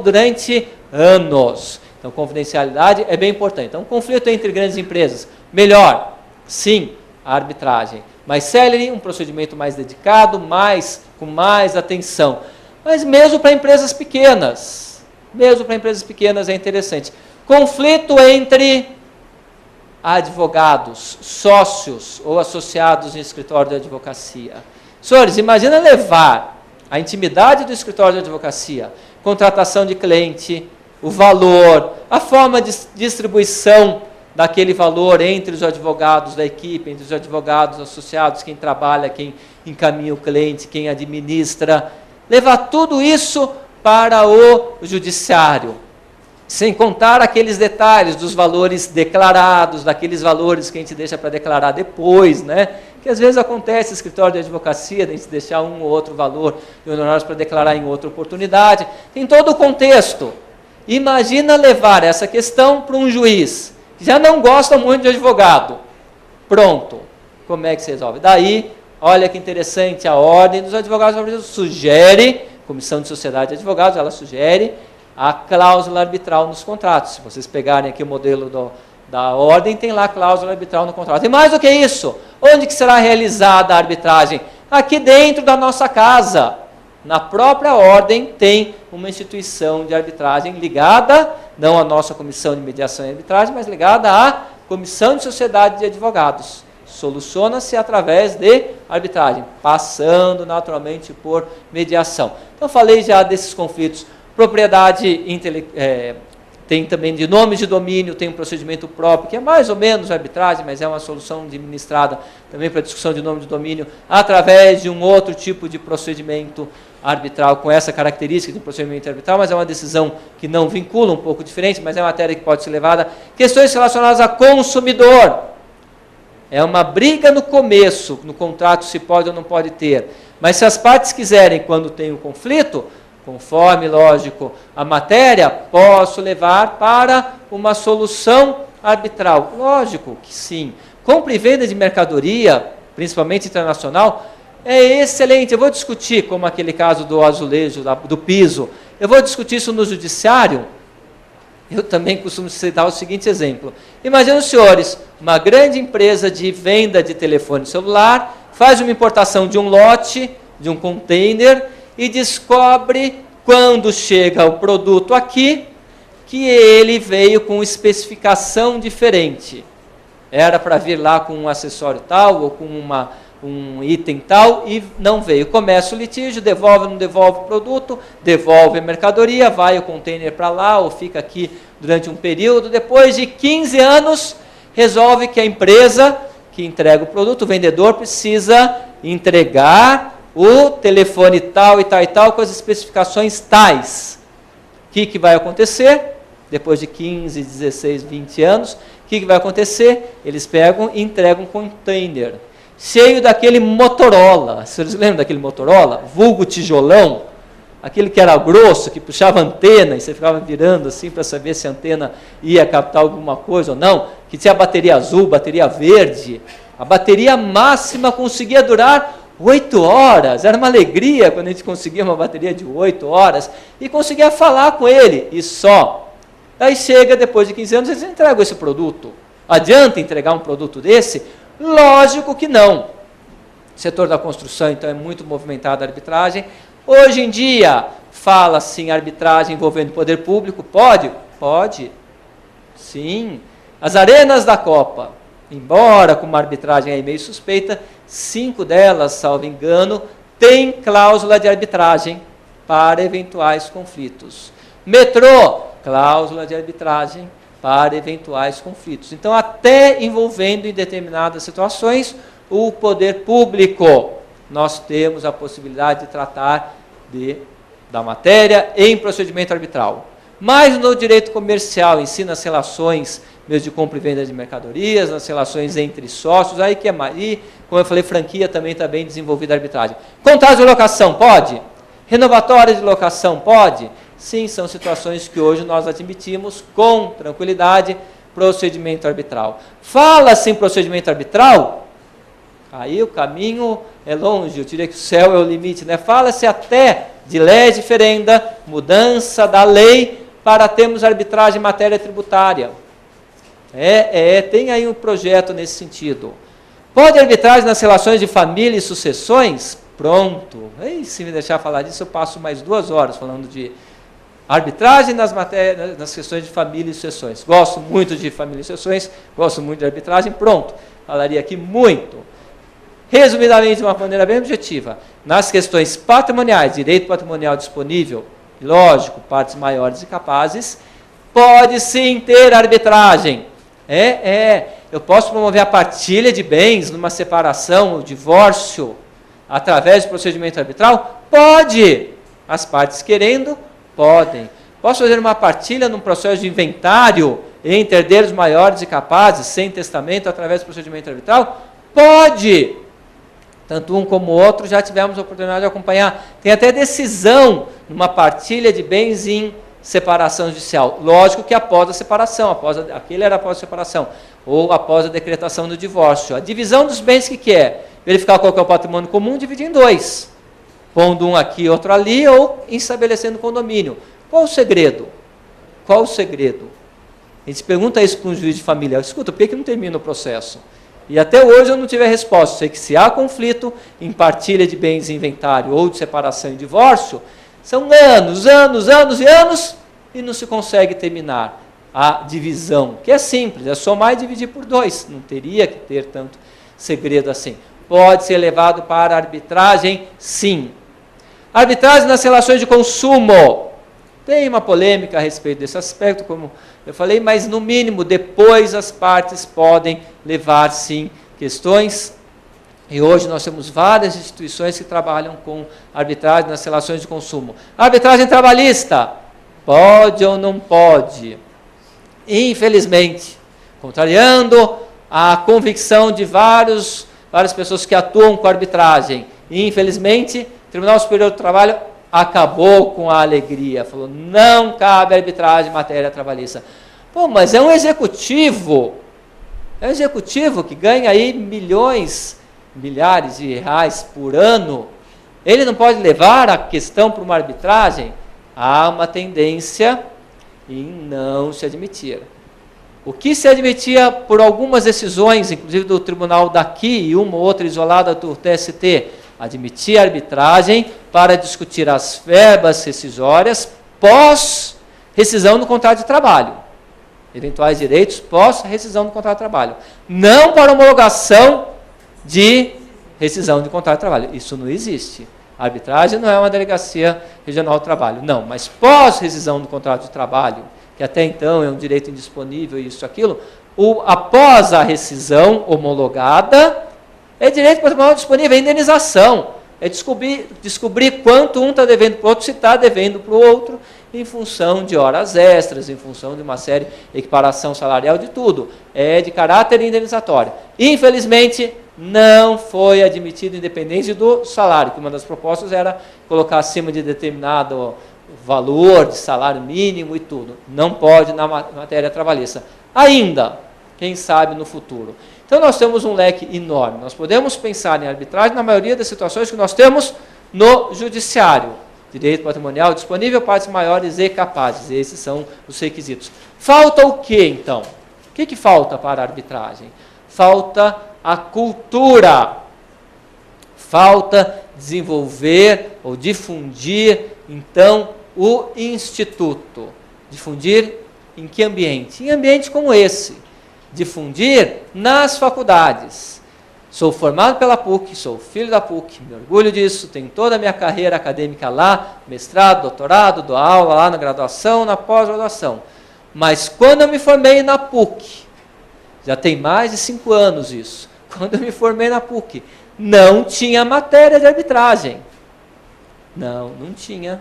durante anos. Então, confidencialidade é bem importante. Então, conflito entre grandes empresas, melhor, sim, a arbitragem. Mais célere, um procedimento mais dedicado, com mais atenção. Mas mesmo para empresas pequenas é interessante. Conflito entre advogados, sócios ou associados em escritório de advocacia. Senhores, imagina levar a intimidade do escritório de advocacia, contratação de cliente, o valor, a forma de distribuição daquele valor entre os advogados da equipe, entre os advogados associados, quem trabalha, quem encaminha o cliente, quem administra, levar tudo isso para o judiciário. Sem contar aqueles detalhes dos valores declarados, daqueles valores que a gente deixa para declarar depois, né? Que às vezes acontece no escritório de advocacia, de a gente deixar um ou outro valor de honorários para declarar em outra oportunidade. Tem todo o contexto. Imagina levar essa questão para um juiz, que já não gosta muito de advogado. Pronto. Como é que se resolve? Daí, olha que interessante, a Ordem dos Advogados sugere, Comissão de Sociedade de Advogados, ela sugere a cláusula arbitral nos contratos. Se vocês pegarem aqui o modelo da ordem, tem lá a cláusula arbitral no contrato. E mais do que isso, onde que será realizada a arbitragem? Aqui dentro da nossa casa. Na própria ordem tem uma instituição de arbitragem ligada, não à nossa comissão de mediação e arbitragem, mas ligada à Comissão de Sociedade de Advogados. Soluciona-se através de arbitragem, passando naturalmente por mediação. Então falei já desses conflitos. Propriedade tem também de nomes de domínio, tem um procedimento próprio, que é mais ou menos arbitragem, mas é uma solução administrada também para discussão de nome de domínio, através de um outro tipo de procedimento arbitral, com essa característica de procedimento arbitral, mas é uma decisão que não vincula, um pouco diferente, mas é uma matéria que pode ser levada. Questões relacionadas a consumidor. É uma briga no começo, no contrato se pode ou não pode ter. Mas se as partes quiserem, quando tem um conflito, conforme, lógico, a matéria, posso levar para uma solução arbitral. Lógico que sim. Compra e venda de mercadoria, principalmente internacional, é excelente. Eu vou discutir, como aquele caso do azulejo, do piso, eu vou discutir isso no judiciário. Eu também costumo citar o seguinte exemplo. Imagina os senhores, uma grande empresa de venda de telefone celular, faz uma importação de um lote, de um container, e descobre, quando chega o produto aqui, que ele veio com especificação diferente. Era para vir lá com um acessório tal, ou com um item tal, e não veio. Começa o litígio, devolve ou não devolve o produto, devolve a mercadoria, vai o container para lá, ou fica aqui durante um período. Depois de 15 anos, resolve que a empresa que entrega o produto, o vendedor, precisa entregar o telefone tal e tal e tal, com as especificações tais. O que vai acontecer? Depois de 15, 16, 20 anos, o que vai acontecer? Eles pegam e entregam um container cheio daquele Motorola. Vocês lembram daquele Motorola? Vulgo tijolão, aquele que era grosso, que puxava antena, e você ficava virando assim para saber se a antena ia captar alguma coisa ou não, que tinha bateria azul, bateria verde. A bateria máxima conseguia durar 8 horas, era uma alegria quando a gente conseguia uma bateria de 8 horas, e conseguia falar com ele, e só. Aí chega, depois de 15 anos, eles entregam esse produto. Adianta entregar um produto desse? Lógico que não. O setor da construção, então, é muito movimentado a arbitragem. Hoje em dia, fala-se em arbitragem envolvendo poder público. Pode? Pode. Sim. As arenas da Copa, embora com uma arbitragem aí meio suspeita, 5 delas, salvo engano, têm cláusula de arbitragem para eventuais conflitos. Metrô, cláusula de arbitragem para eventuais conflitos. Então, até envolvendo em determinadas situações o poder público, nós temos a possibilidade de tratar da matéria em procedimento arbitral. Mas no direito comercial, em si, nas relações mesmo de compra e venda de mercadorias, nas relações entre sócios, aí que é mais. E, como eu falei, franquia também está bem desenvolvida a arbitragem. Contrato de locação, pode? Renovatória de locação, pode? Sim, são situações que hoje nós admitimos com tranquilidade procedimento arbitral. Fala-se em procedimento arbitral, aí o caminho é longe, eu diria que o céu é o limite, né? Fala-se até de lei diferenda, mudança da lei para termos arbitragem em matéria tributária. Tem aí um projeto nesse sentido. Pode arbitragem nas relações de família e sucessões? Pronto. E se me deixar falar disso, eu passo mais 2 horas falando de arbitragem nas questões de família e sucessões. Gosto muito de família e sucessões, gosto muito de arbitragem, pronto. Falaria aqui muito. Resumidamente, de uma maneira bem objetiva, nas questões patrimoniais, direito patrimonial disponível, lógico, partes maiores e capazes, pode sim ter arbitragem. Eu posso promover a partilha de bens numa separação ou divórcio através de procedimento arbitral? Pode! As partes querendo, podem. Posso fazer uma partilha num processo de inventário entre herdeiros maiores e capazes, sem testamento, através do procedimento arbitral? Pode! Tanto um como o outro já tivemos a oportunidade de acompanhar. Tem até decisão numa partilha de bens em separação judicial. Lógico que após a separação, aquele era após a separação, ou após a decretação do divórcio. A divisão dos bens que é? Verificar qual que é o patrimônio comum, dividir em 2. Pondo um aqui, outro ali, ou estabelecendo condomínio. Qual o segredo? Qual o segredo? A gente pergunta isso para um juiz de família. Escuta, por que não termina o processo? E até hoje eu não tive a resposta. Sei que se há conflito em partilha de bens em inventário ou de separação e divórcio, são anos, anos, anos e anos e não se consegue terminar a divisão, que é simples, é somar e dividir por 2. Não teria que ter tanto segredo assim. Pode ser levado para arbitragem, sim. Arbitragem nas relações de consumo. Tem uma polêmica a respeito desse aspecto, como eu falei, mas no mínimo depois as partes podem levar sim questões. E hoje nós temos várias instituições que trabalham com arbitragem nas relações de consumo. Arbitragem trabalhista, pode ou não pode? Infelizmente, contrariando a convicção de várias pessoas que atuam com arbitragem, infelizmente, o Tribunal Superior do Trabalho acabou com a alegria, falou, não cabe arbitragem em matéria trabalhista. Pô, mas é um executivo que ganha aí milhares de reais por ano, ele não pode levar a questão para uma arbitragem? Há uma tendência em não se admitir. O que se admitia por algumas decisões, inclusive do tribunal daqui e uma ou outra isolada do TST, admitir arbitragem para discutir as verbas rescisórias pós rescisão do contrato de trabalho. Eventuais direitos pós rescisão do contrato de trabalho. Não para homologação de rescisão de contrato de trabalho. Isso não existe. A arbitragem não é uma delegacia regional do trabalho. Não, mas pós rescisão do contrato de trabalho, que até então é um direito indisponível, isso, aquilo, após a rescisão homologada, é direito patrimonial disponível, é indenização. É descobrir quanto um está devendo para o outro, se está devendo para o outro, em função de horas extras, em função de uma série de equiparação salarial, de tudo. É de caráter indenizatório. Infelizmente, não foi admitido independente do salário, que uma das propostas era colocar acima de determinado valor de salário mínimo e tudo. Não pode na matéria trabalhista. Ainda, quem sabe no futuro. Então nós temos um leque enorme. Nós podemos pensar em arbitragem na maioria das situações que nós temos no judiciário. Direito patrimonial disponível, partes maiores e capazes. Esses são os requisitos. Falta o que, então? O que falta para a arbitragem? Falta a cultura. Falta desenvolver ou difundir, então, o instituto. Difundir em que ambiente? Em ambiente como esse. Difundir nas faculdades. Sou formado pela PUC, sou filho da PUC, me orgulho disso, tenho toda a minha carreira acadêmica lá, mestrado, doutorado, dou aula lá na graduação, na pós-graduação. Mas quando eu me formei na PUC, já tem mais de 5 anos isso, quando eu me formei na PUC, não tinha matéria de arbitragem. Não tinha.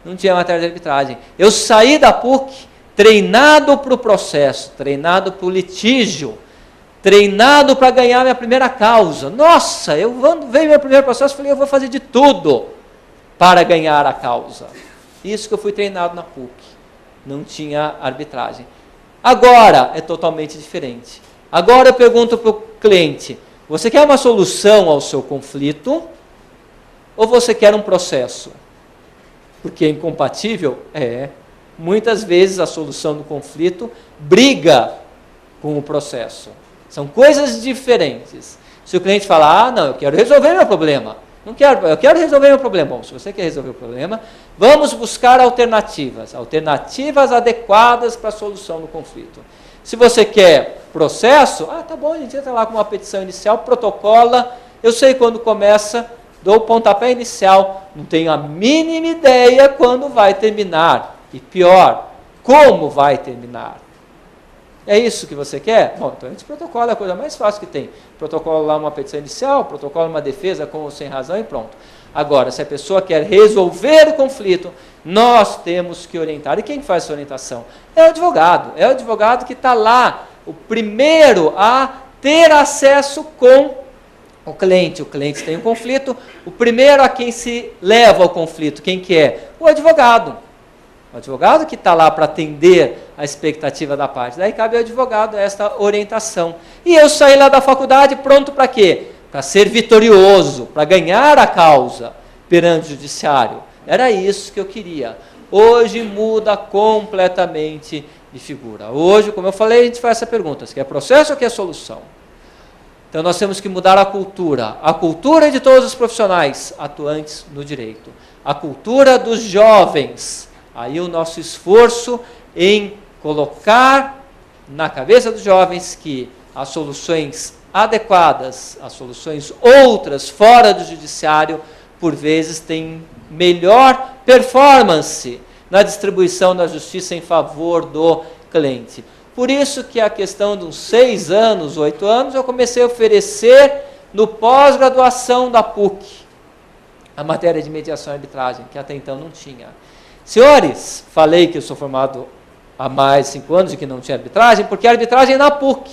Não tinha matéria de arbitragem. Eu saí da PUC treinado para o processo, treinado para o litígio, treinado para ganhar minha primeira causa. Nossa, veio meu primeiro processo, falei, eu vou fazer de tudo para ganhar a causa. Isso que eu fui treinado na PUC. Não tinha arbitragem. Agora é totalmente diferente. Agora eu pergunto para o cliente, você quer uma solução ao seu conflito ou você quer um processo? Porque é incompatível? Muitas vezes a solução do conflito briga com o processo. São coisas diferentes. Se o cliente falar, não, eu quero resolver meu problema. Eu quero resolver meu problema. Bom, se você quer resolver o problema, vamos buscar alternativas adequadas para a solução do conflito. Se você quer processo, tá bom, a gente entra lá com uma petição inicial, protocola, eu sei quando começa, dou o pontapé inicial, não tenho a mínima ideia quando vai terminar. E pior, como vai terminar? É isso que você quer? Bom, então a gente protocola, é a coisa mais fácil que tem. Protocola lá uma petição inicial, protocola uma defesa com ou sem razão e pronto. Agora, se a pessoa quer resolver o conflito, nós temos que orientar. E quem faz essa orientação? É o advogado. É o advogado que está lá, o primeiro a ter acesso com o cliente. O cliente tem um conflito, o primeiro a quem se leva ao conflito, quem que é? O advogado. O advogado que está lá para atender a expectativa da parte. Daí cabe ao advogado esta orientação. E eu saí lá da faculdade pronto para quê? Para ser vitorioso, para ganhar a causa perante o judiciário. Era isso que eu queria. Hoje muda completamente de figura. Hoje, como eu falei, a gente faz essa pergunta, se quer processo ou quer solução? Então nós temos que mudar a cultura de todos os profissionais atuantes no direito, a cultura dos jovens. Aí o nosso esforço em colocar na cabeça dos jovens que as soluções adequadas, as soluções outras fora do judiciário, por vezes têm melhor performance, na distribuição da justiça em favor do cliente. Por isso que a questão de uns 6 anos, 8 anos, eu comecei a oferecer no pós-graduação da PUC a matéria de mediação e arbitragem, que até então não tinha. Senhores, falei que eu sou formado há mais de 5 anos e que não tinha arbitragem, porque a arbitragem na PUC,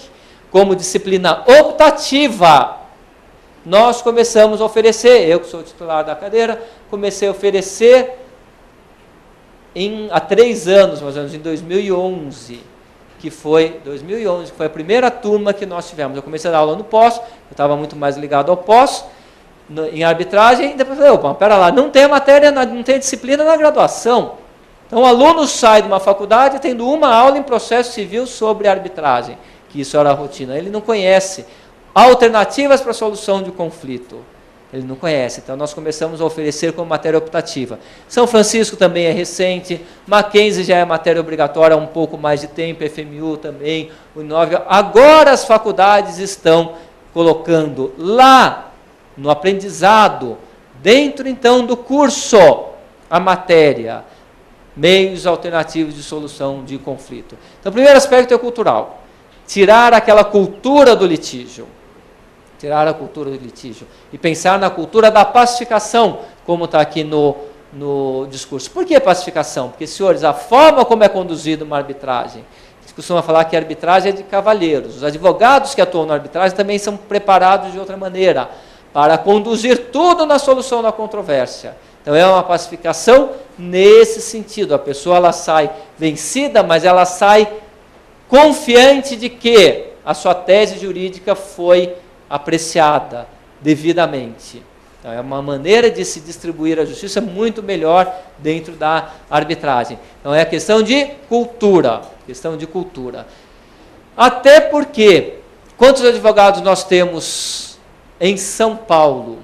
como disciplina optativa, nós começamos a oferecer, eu que sou titular da cadeira, comecei a oferecer há 3 anos, mais ou menos, em 2011, que foi a primeira turma que nós tivemos. Eu comecei a dar aula no pós, eu estava muito mais ligado ao pós, em arbitragem, e depois falei, opa, pera lá, não tem a matéria, não tem a disciplina na graduação. Então o aluno sai de uma faculdade tendo uma aula em processo civil sobre arbitragem, que isso era a rotina. Ele não conhece alternativas para a solução de conflito. Ele não conhece, então nós começamos a oferecer como matéria optativa. São Francisco também é recente, Mackenzie já é matéria obrigatória há um pouco mais de tempo, FMU também, o INOV. Agora as faculdades estão colocando lá no aprendizado, dentro então do curso, a matéria, meios alternativos de solução de conflito. Então o primeiro aspecto é o cultural, tirar aquela cultura do litígio. Tirar a cultura do litígio e pensar na cultura da pacificação, como está aqui no discurso. Por que pacificação? Porque, senhores, a forma como é conduzida uma arbitragem, a gente costuma falar que a arbitragem é de cavalheiros. Os advogados que atuam na arbitragem também são preparados de outra maneira para conduzir tudo na solução da controvérsia. Então, é uma pacificação nesse sentido. A pessoa ela sai vencida, mas ela sai confiante de que a sua tese jurídica foi apreciada devidamente. Então, é uma maneira de se distribuir a justiça muito melhor dentro da arbitragem. Então, é a questão de cultura. Até porque, quantos advogados nós temos em São Paulo?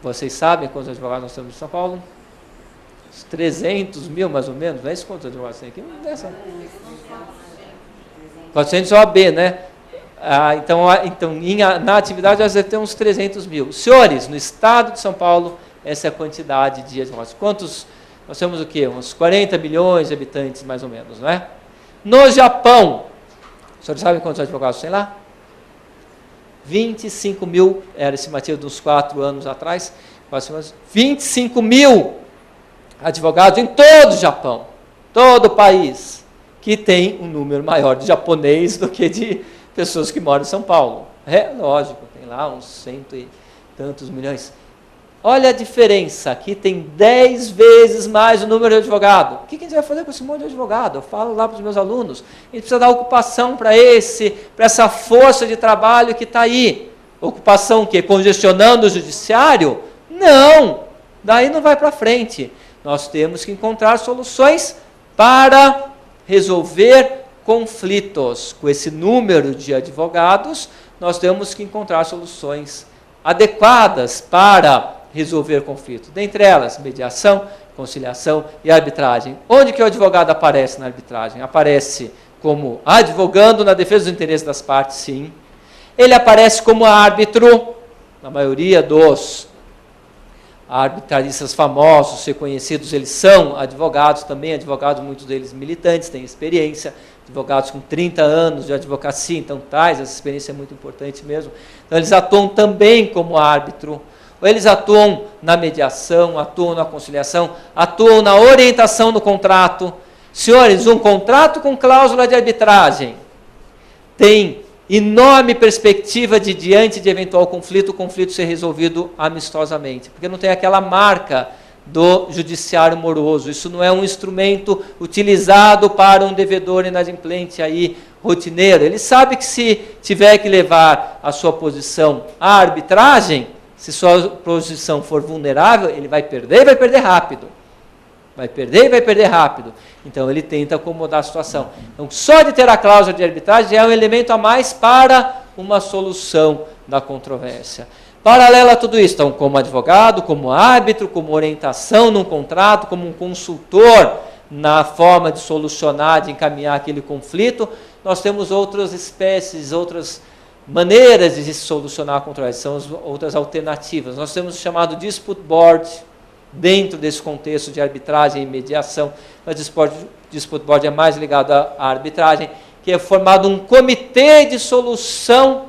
Vocês sabem quantos advogados nós temos em São Paulo? Uns 300 mil, mais ou menos. Não é isso? Quantos advogados tem aqui? 400 OAB, né? Então, na atividade, nós devemos ter uns 300 mil. Senhores, no estado de São Paulo, essa é a quantidade de advogados. Quantos? Nós temos o quê? Uns 40 milhões de habitantes, mais ou menos, não é? No Japão, os senhores sabem quantos advogados tem lá? 25 mil, era a estimativa de uns 4 anos atrás, 25 mil advogados em todo o Japão, todo o país, que tem um número maior de japonês do que de pessoas que moram em São Paulo. É lógico, tem lá uns 100 e tantos milhões. Olha a diferença, aqui tem 10 vezes mais o número de advogado. O que a gente vai fazer com esse monte de advogado? Eu falo lá para os meus alunos, a gente precisa dar ocupação para essa força de trabalho que está aí. Ocupação o quê? Congestionando o judiciário? Não, daí não vai para frente. Nós temos que encontrar soluções para resolver conflitos. Com esse número de advogados, nós temos que encontrar soluções adequadas para resolver conflitos. Dentre elas, mediação, conciliação e arbitragem. Onde que o advogado aparece na arbitragem? Aparece como advogando na defesa dos interesses das partes, sim. Ele aparece como árbitro, na maioria dos arbitraristas famosos, reconhecidos, eles são advogados também, advogados, muitos deles militantes, têm experiência, advogados com 30 anos de advocacia, então essa experiência é muito importante mesmo. Então eles atuam também como árbitro, ou eles atuam na mediação, atuam na conciliação, atuam na orientação do contrato. Senhores, um contrato com cláusula de arbitragem tem enorme perspectiva de, diante de eventual conflito, o conflito ser resolvido amistosamente, porque não tem aquela marca do judiciário moroso. Isso não é um instrumento utilizado para um devedor inadimplente aí, rotineiro. Ele sabe que se tiver que levar a sua posição à arbitragem, se sua posição for vulnerável, ele vai perder e vai perder rápido. Vai perder e vai perder rápido. Então, ele tenta acomodar a situação. Então, só de ter a cláusula de arbitragem é um elemento a mais para uma solução da controvérsia. Paralelo a tudo isso, então, como advogado, como árbitro, como orientação num contrato, como um consultor na forma de solucionar, de encaminhar aquele conflito, nós temos outras espécies, outras maneiras de se solucionar a controvérsia, são as outras alternativas. Nós temos o chamado dispute board, dentro desse contexto de arbitragem e mediação. O Dispute Board é mais ligado à arbitragem, que é formado um comitê de solução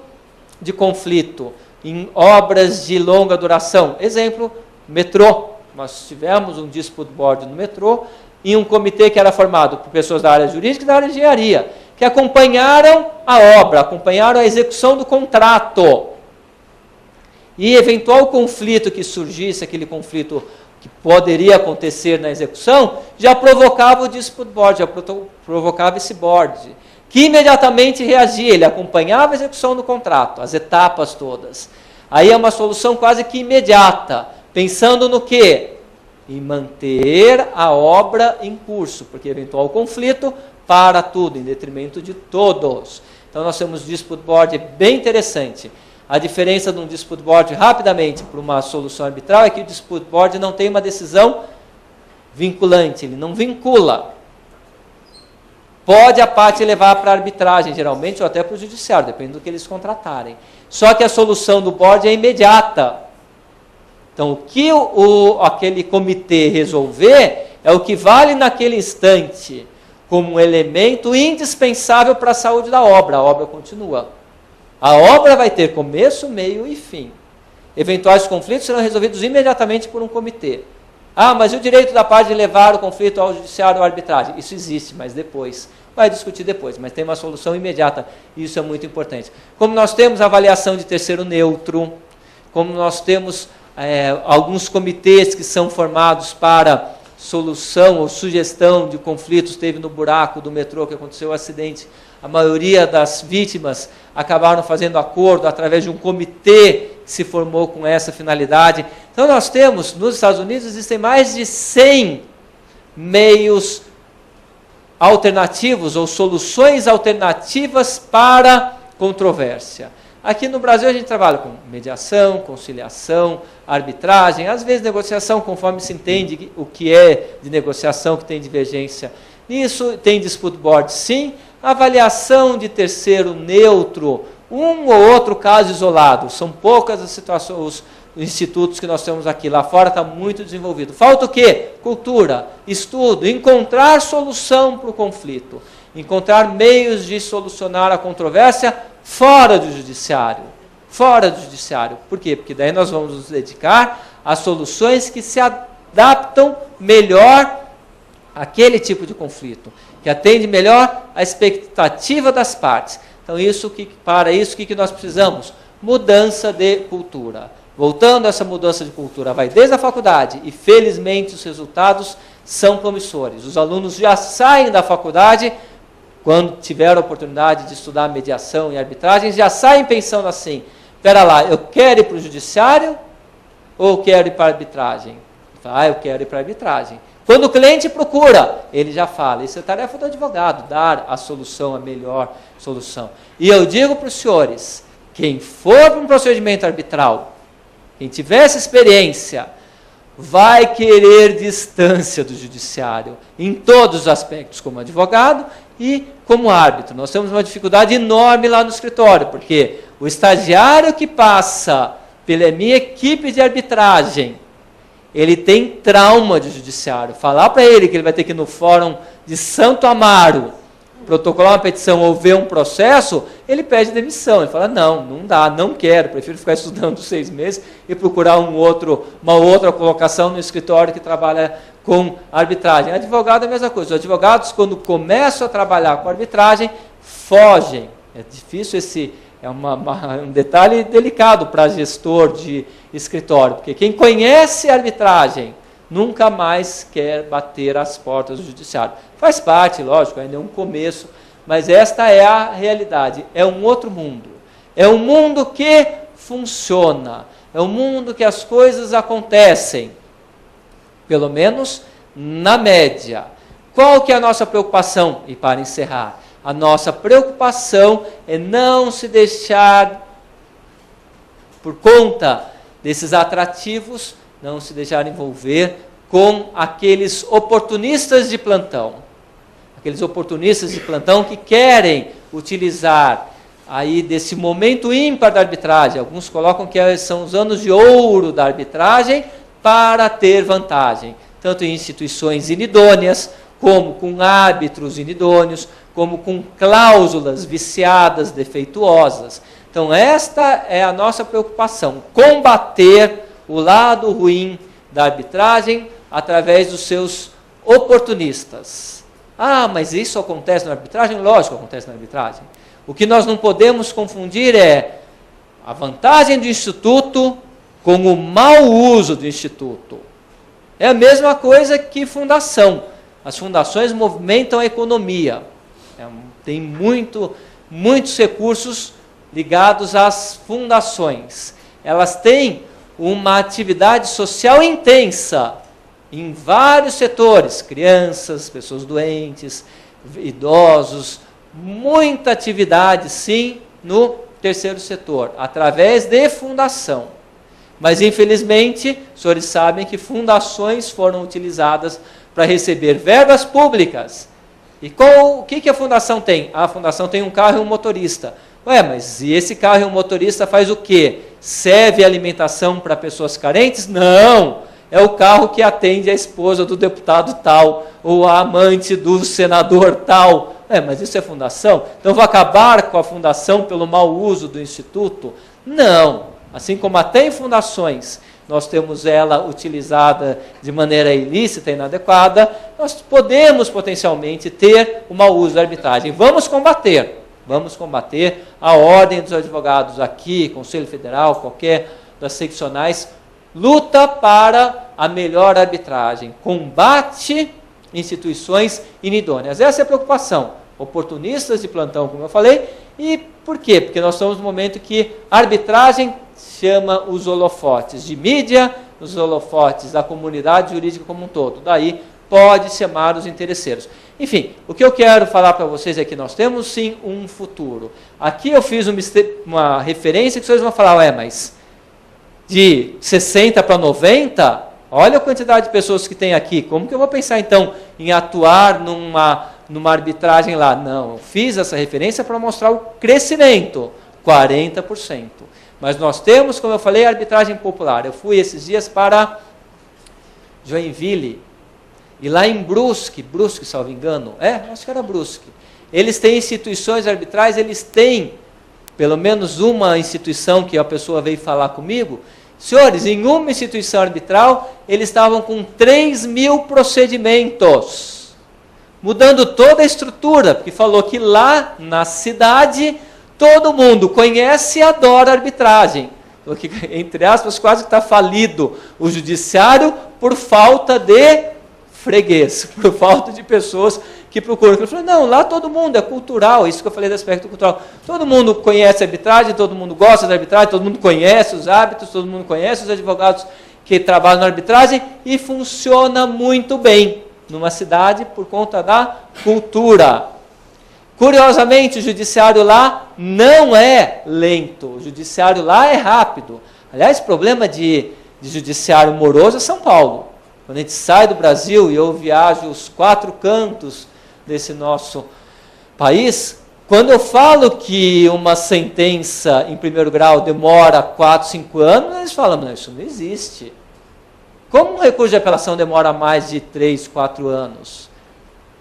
de conflito em obras de longa duração. Exemplo, metrô. Nós tivemos um Dispute Board no metrô e um comitê que era formado por pessoas da área jurídica e da área de engenharia, que acompanharam a obra, acompanharam a execução do contrato. E eventual conflito que surgisse, aquele conflito que poderia acontecer na execução, já provocava o Dispute Board, já provocava esse board, que imediatamente reagia, ele acompanhava a execução do contrato, as etapas todas. Aí é uma solução quase que imediata, pensando no quê? Em manter a obra em curso, porque eventual conflito para tudo, em detrimento de todos. Então nós temos Dispute Board, é bem interessante. A diferença de um Dispute Board, rapidamente, para uma solução arbitral, é que o Dispute Board não tem uma decisão vinculante, ele não vincula. Pode a parte levar para a arbitragem, geralmente, ou até para o judiciário, depende do que eles contratarem. Só que a solução do board é imediata. Então, o que aquele comitê resolver é o que vale naquele instante, como um elemento indispensável para a saúde da obra. A obra continua. A obra vai ter começo, meio e fim. Eventuais conflitos serão resolvidos imediatamente por um comitê. Ah, mas e o direito da parte de levar o conflito ao judiciário ou à arbitragem? Isso existe, mas depois. Vai discutir depois, mas tem uma solução imediata. E isso é muito importante. Como nós temos avaliação de terceiro neutro, como nós temos alguns comitês que são formados para solução ou sugestão de conflitos, teve no buraco do metrô que aconteceu o acidente, a maioria das vítimas acabaram fazendo acordo através de um comitê que se formou com essa finalidade. Então nós temos, nos Estados Unidos, existem mais de 100 meios alternativos ou soluções alternativas para controvérsia. Aqui no Brasil a gente trabalha com mediação, conciliação, arbitragem, às vezes negociação, conforme se entende o que é de negociação, que tem divergência. Isso tem Dispute Board, sim. Avaliação de terceiro neutro, um ou outro caso isolado. São poucas as situações, os institutos que nós temos aqui. Lá fora está muito desenvolvido. Falta o quê? Cultura, estudo, encontrar solução para o conflito. Encontrar meios de solucionar a controvérsia fora do judiciário. Fora do judiciário. Por quê? Porque daí nós vamos nos dedicar a soluções que se adaptam melhor àquele tipo de conflito, que atende melhor a expectativa das partes. Então, para isso, o que nós precisamos? Mudança de cultura. Voltando a essa mudança de cultura, vai desde a faculdade, e felizmente os resultados são promissores. Os alunos já saem da faculdade, quando tiveram a oportunidade de estudar mediação e arbitragem, já saem pensando assim, espera lá, eu quero ir para o judiciário ou quero ir para a arbitragem? Eu quero ir para a arbitragem. Quando o cliente procura, ele já fala, isso é tarefa do advogado, dar a solução, a melhor solução. E eu digo para os senhores, quem for para um procedimento arbitral, quem tiver essa experiência, vai querer distância do judiciário, em todos os aspectos, como advogado e como árbitro. Nós temos uma dificuldade enorme lá no escritório, porque o estagiário que passa pela minha equipe de arbitragem, ele tem trauma de judiciário. Falar para ele que ele vai ter que ir no fórum de Santo Amaro, protocolar uma petição ou ver um processo, ele pede demissão. Ele fala, não dá, não quero, prefiro ficar estudando 6 meses e procurar uma outra colocação no escritório que trabalha com arbitragem. Advogado é a mesma coisa. Os advogados, quando começam a trabalhar com arbitragem, fogem. É difícil é um detalhe delicado para gestor de escritório, porque quem conhece arbitragem nunca mais quer bater as portas do judiciário. Faz parte, lógico, ainda é um começo, mas esta é a realidade. É um outro mundo. É um mundo que funciona. É um mundo que as coisas acontecem, pelo menos na média. Qual que é a nossa preocupação? E para encerrar, a nossa preocupação é não se deixar, por conta desses atrativos, não se deixar envolver com aqueles oportunistas de plantão. Aqueles oportunistas de plantão que querem utilizar aí desse momento ímpar da arbitragem. Alguns colocam que são os anos de ouro da arbitragem para ter vantagem, tanto em instituições inidôneas, como com árbitros inidôneos, como com cláusulas viciadas, defeituosas. Então, esta é a nossa preocupação, combater o lado ruim da arbitragem através dos seus oportunistas. Ah, mas isso acontece na arbitragem? Lógico que acontece na arbitragem. O que nós não podemos confundir é a vantagem do instituto com o mau uso do instituto. É a mesma coisa que fundação. As fundações movimentam a economia. Tem muitos recursos ligados às fundações. Elas têm uma atividade social intensa em vários setores, crianças, pessoas doentes, idosos, muita atividade, sim, no terceiro setor, através de fundação. Mas, infelizmente, os senhores sabem que fundações foram utilizadas para receber verbas públicas. E o que a fundação tem? A fundação tem um carro e um motorista. Ué, mas e esse carro e um motorista faz o quê? Serve alimentação para pessoas carentes? Não! É o carro que atende a esposa do deputado tal, ou a amante do senador tal. Mas isso é fundação? Então vou acabar com a fundação pelo mau uso do instituto? Não. Assim como até em fundações nós temos ela utilizada de maneira ilícita e inadequada, nós podemos potencialmente ter o mau uso da arbitragem. Vamos combater a ordem dos advogados aqui, Conselho Federal, qualquer das seccionais, luta para a melhor arbitragem, combate instituições inidôneas. Essa é a preocupação. Oportunistas de plantão, como eu falei. E por quê? Porque nós estamos no momento que a arbitragem chama os holofotes de mídia, os holofotes da comunidade jurídica como um todo. Daí pode chamar os interesseiros. Enfim, o que eu quero falar para vocês é que nós temos sim um futuro. Aqui eu fiz uma referência que vocês vão falar, mas de 60 para 90, olha a quantidade de pessoas que tem aqui. Como que eu vou pensar então em atuar numa arbitragem lá? Não, eu fiz essa referência para mostrar o crescimento, 40%. Mas nós temos, como eu falei, a arbitragem popular. Eu fui esses dias para Joinville, e lá em Brusque, salvo engano, acho que era Brusque, eles têm instituições arbitrais, eles têm pelo menos uma instituição que a pessoa veio falar comigo. Senhores, em uma instituição arbitral, eles estavam com 3.000 procedimentos, mudando toda a estrutura, porque falou que lá na cidade todo mundo conhece e adora arbitragem. Porque, entre aspas, quase que está falido o judiciário por falta de freguês, por falta de pessoas que procuram. Eu falei, não, lá todo mundo, é cultural, isso que eu falei do aspecto cultural. Todo mundo conhece a arbitragem, todo mundo gosta da arbitragem, todo mundo conhece os árbitros, todo mundo conhece os advogados que trabalham na arbitragem e funciona muito bem numa cidade por conta da cultura. Curiosamente, o judiciário lá não é lento, o judiciário lá é rápido. Aliás, problema de judiciário moroso é São Paulo. Quando a gente sai do Brasil e eu viajo os 4 cantos desse nosso país, quando eu falo que uma sentença em primeiro grau demora 4, 5 anos, eles falam, não, isso não existe. Como um recurso de apelação demora mais de 3, 4 anos?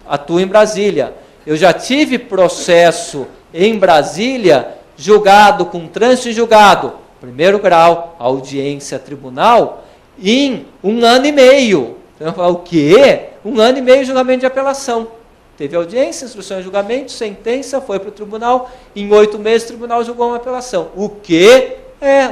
Atuo em Brasília. Eu já tive processo em Brasília, julgado com trânsito em julgado, primeiro grau, audiência tribunal, em 1 ano e meio. Então eu falo, o quê? 1 ano e meio de julgamento de apelação. Teve audiência, instrução de julgamento, sentença, foi para o tribunal, em 8 meses o tribunal julgou uma apelação. O quê?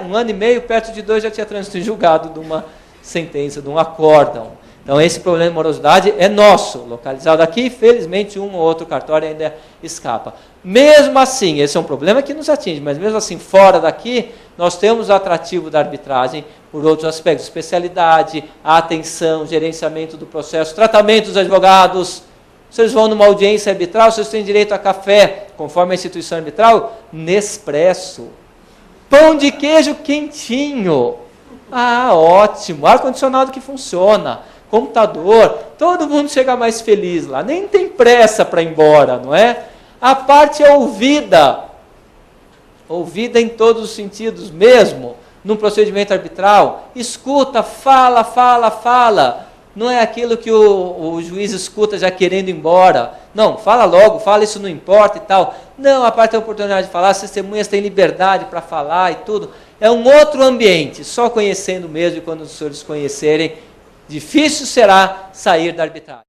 1 ano e meio, perto de 2 já tinha trânsito em julgado de uma sentença, de um acórdão. Então, esse problema de morosidade é nosso, localizado aqui, felizmente um ou outro cartório ainda escapa. Mesmo assim, esse é um problema que nos atinge, mas mesmo assim, fora daqui, nós temos o atrativo da arbitragem por outros aspectos, especialidade, atenção, gerenciamento do processo, tratamento dos advogados. Vocês vão numa audiência arbitral, vocês têm direito a café, conforme a instituição arbitral, Nespresso. Pão de queijo quentinho. Ótimo, ar-condicionado que funciona. Computador, todo mundo chega mais feliz lá, nem tem pressa para ir embora, não é? A parte é ouvida em todos os sentidos mesmo, num procedimento arbitral, escuta, fala, fala, fala. Não é aquilo que o juiz escuta já querendo ir embora. Não, fala logo, fala, isso não importa e tal. Não, a parte tem a oportunidade de falar, as testemunhas têm liberdade para falar e tudo. É um outro ambiente, só conhecendo mesmo, e quando os senhores conhecerem, difícil será sair da arbitragem.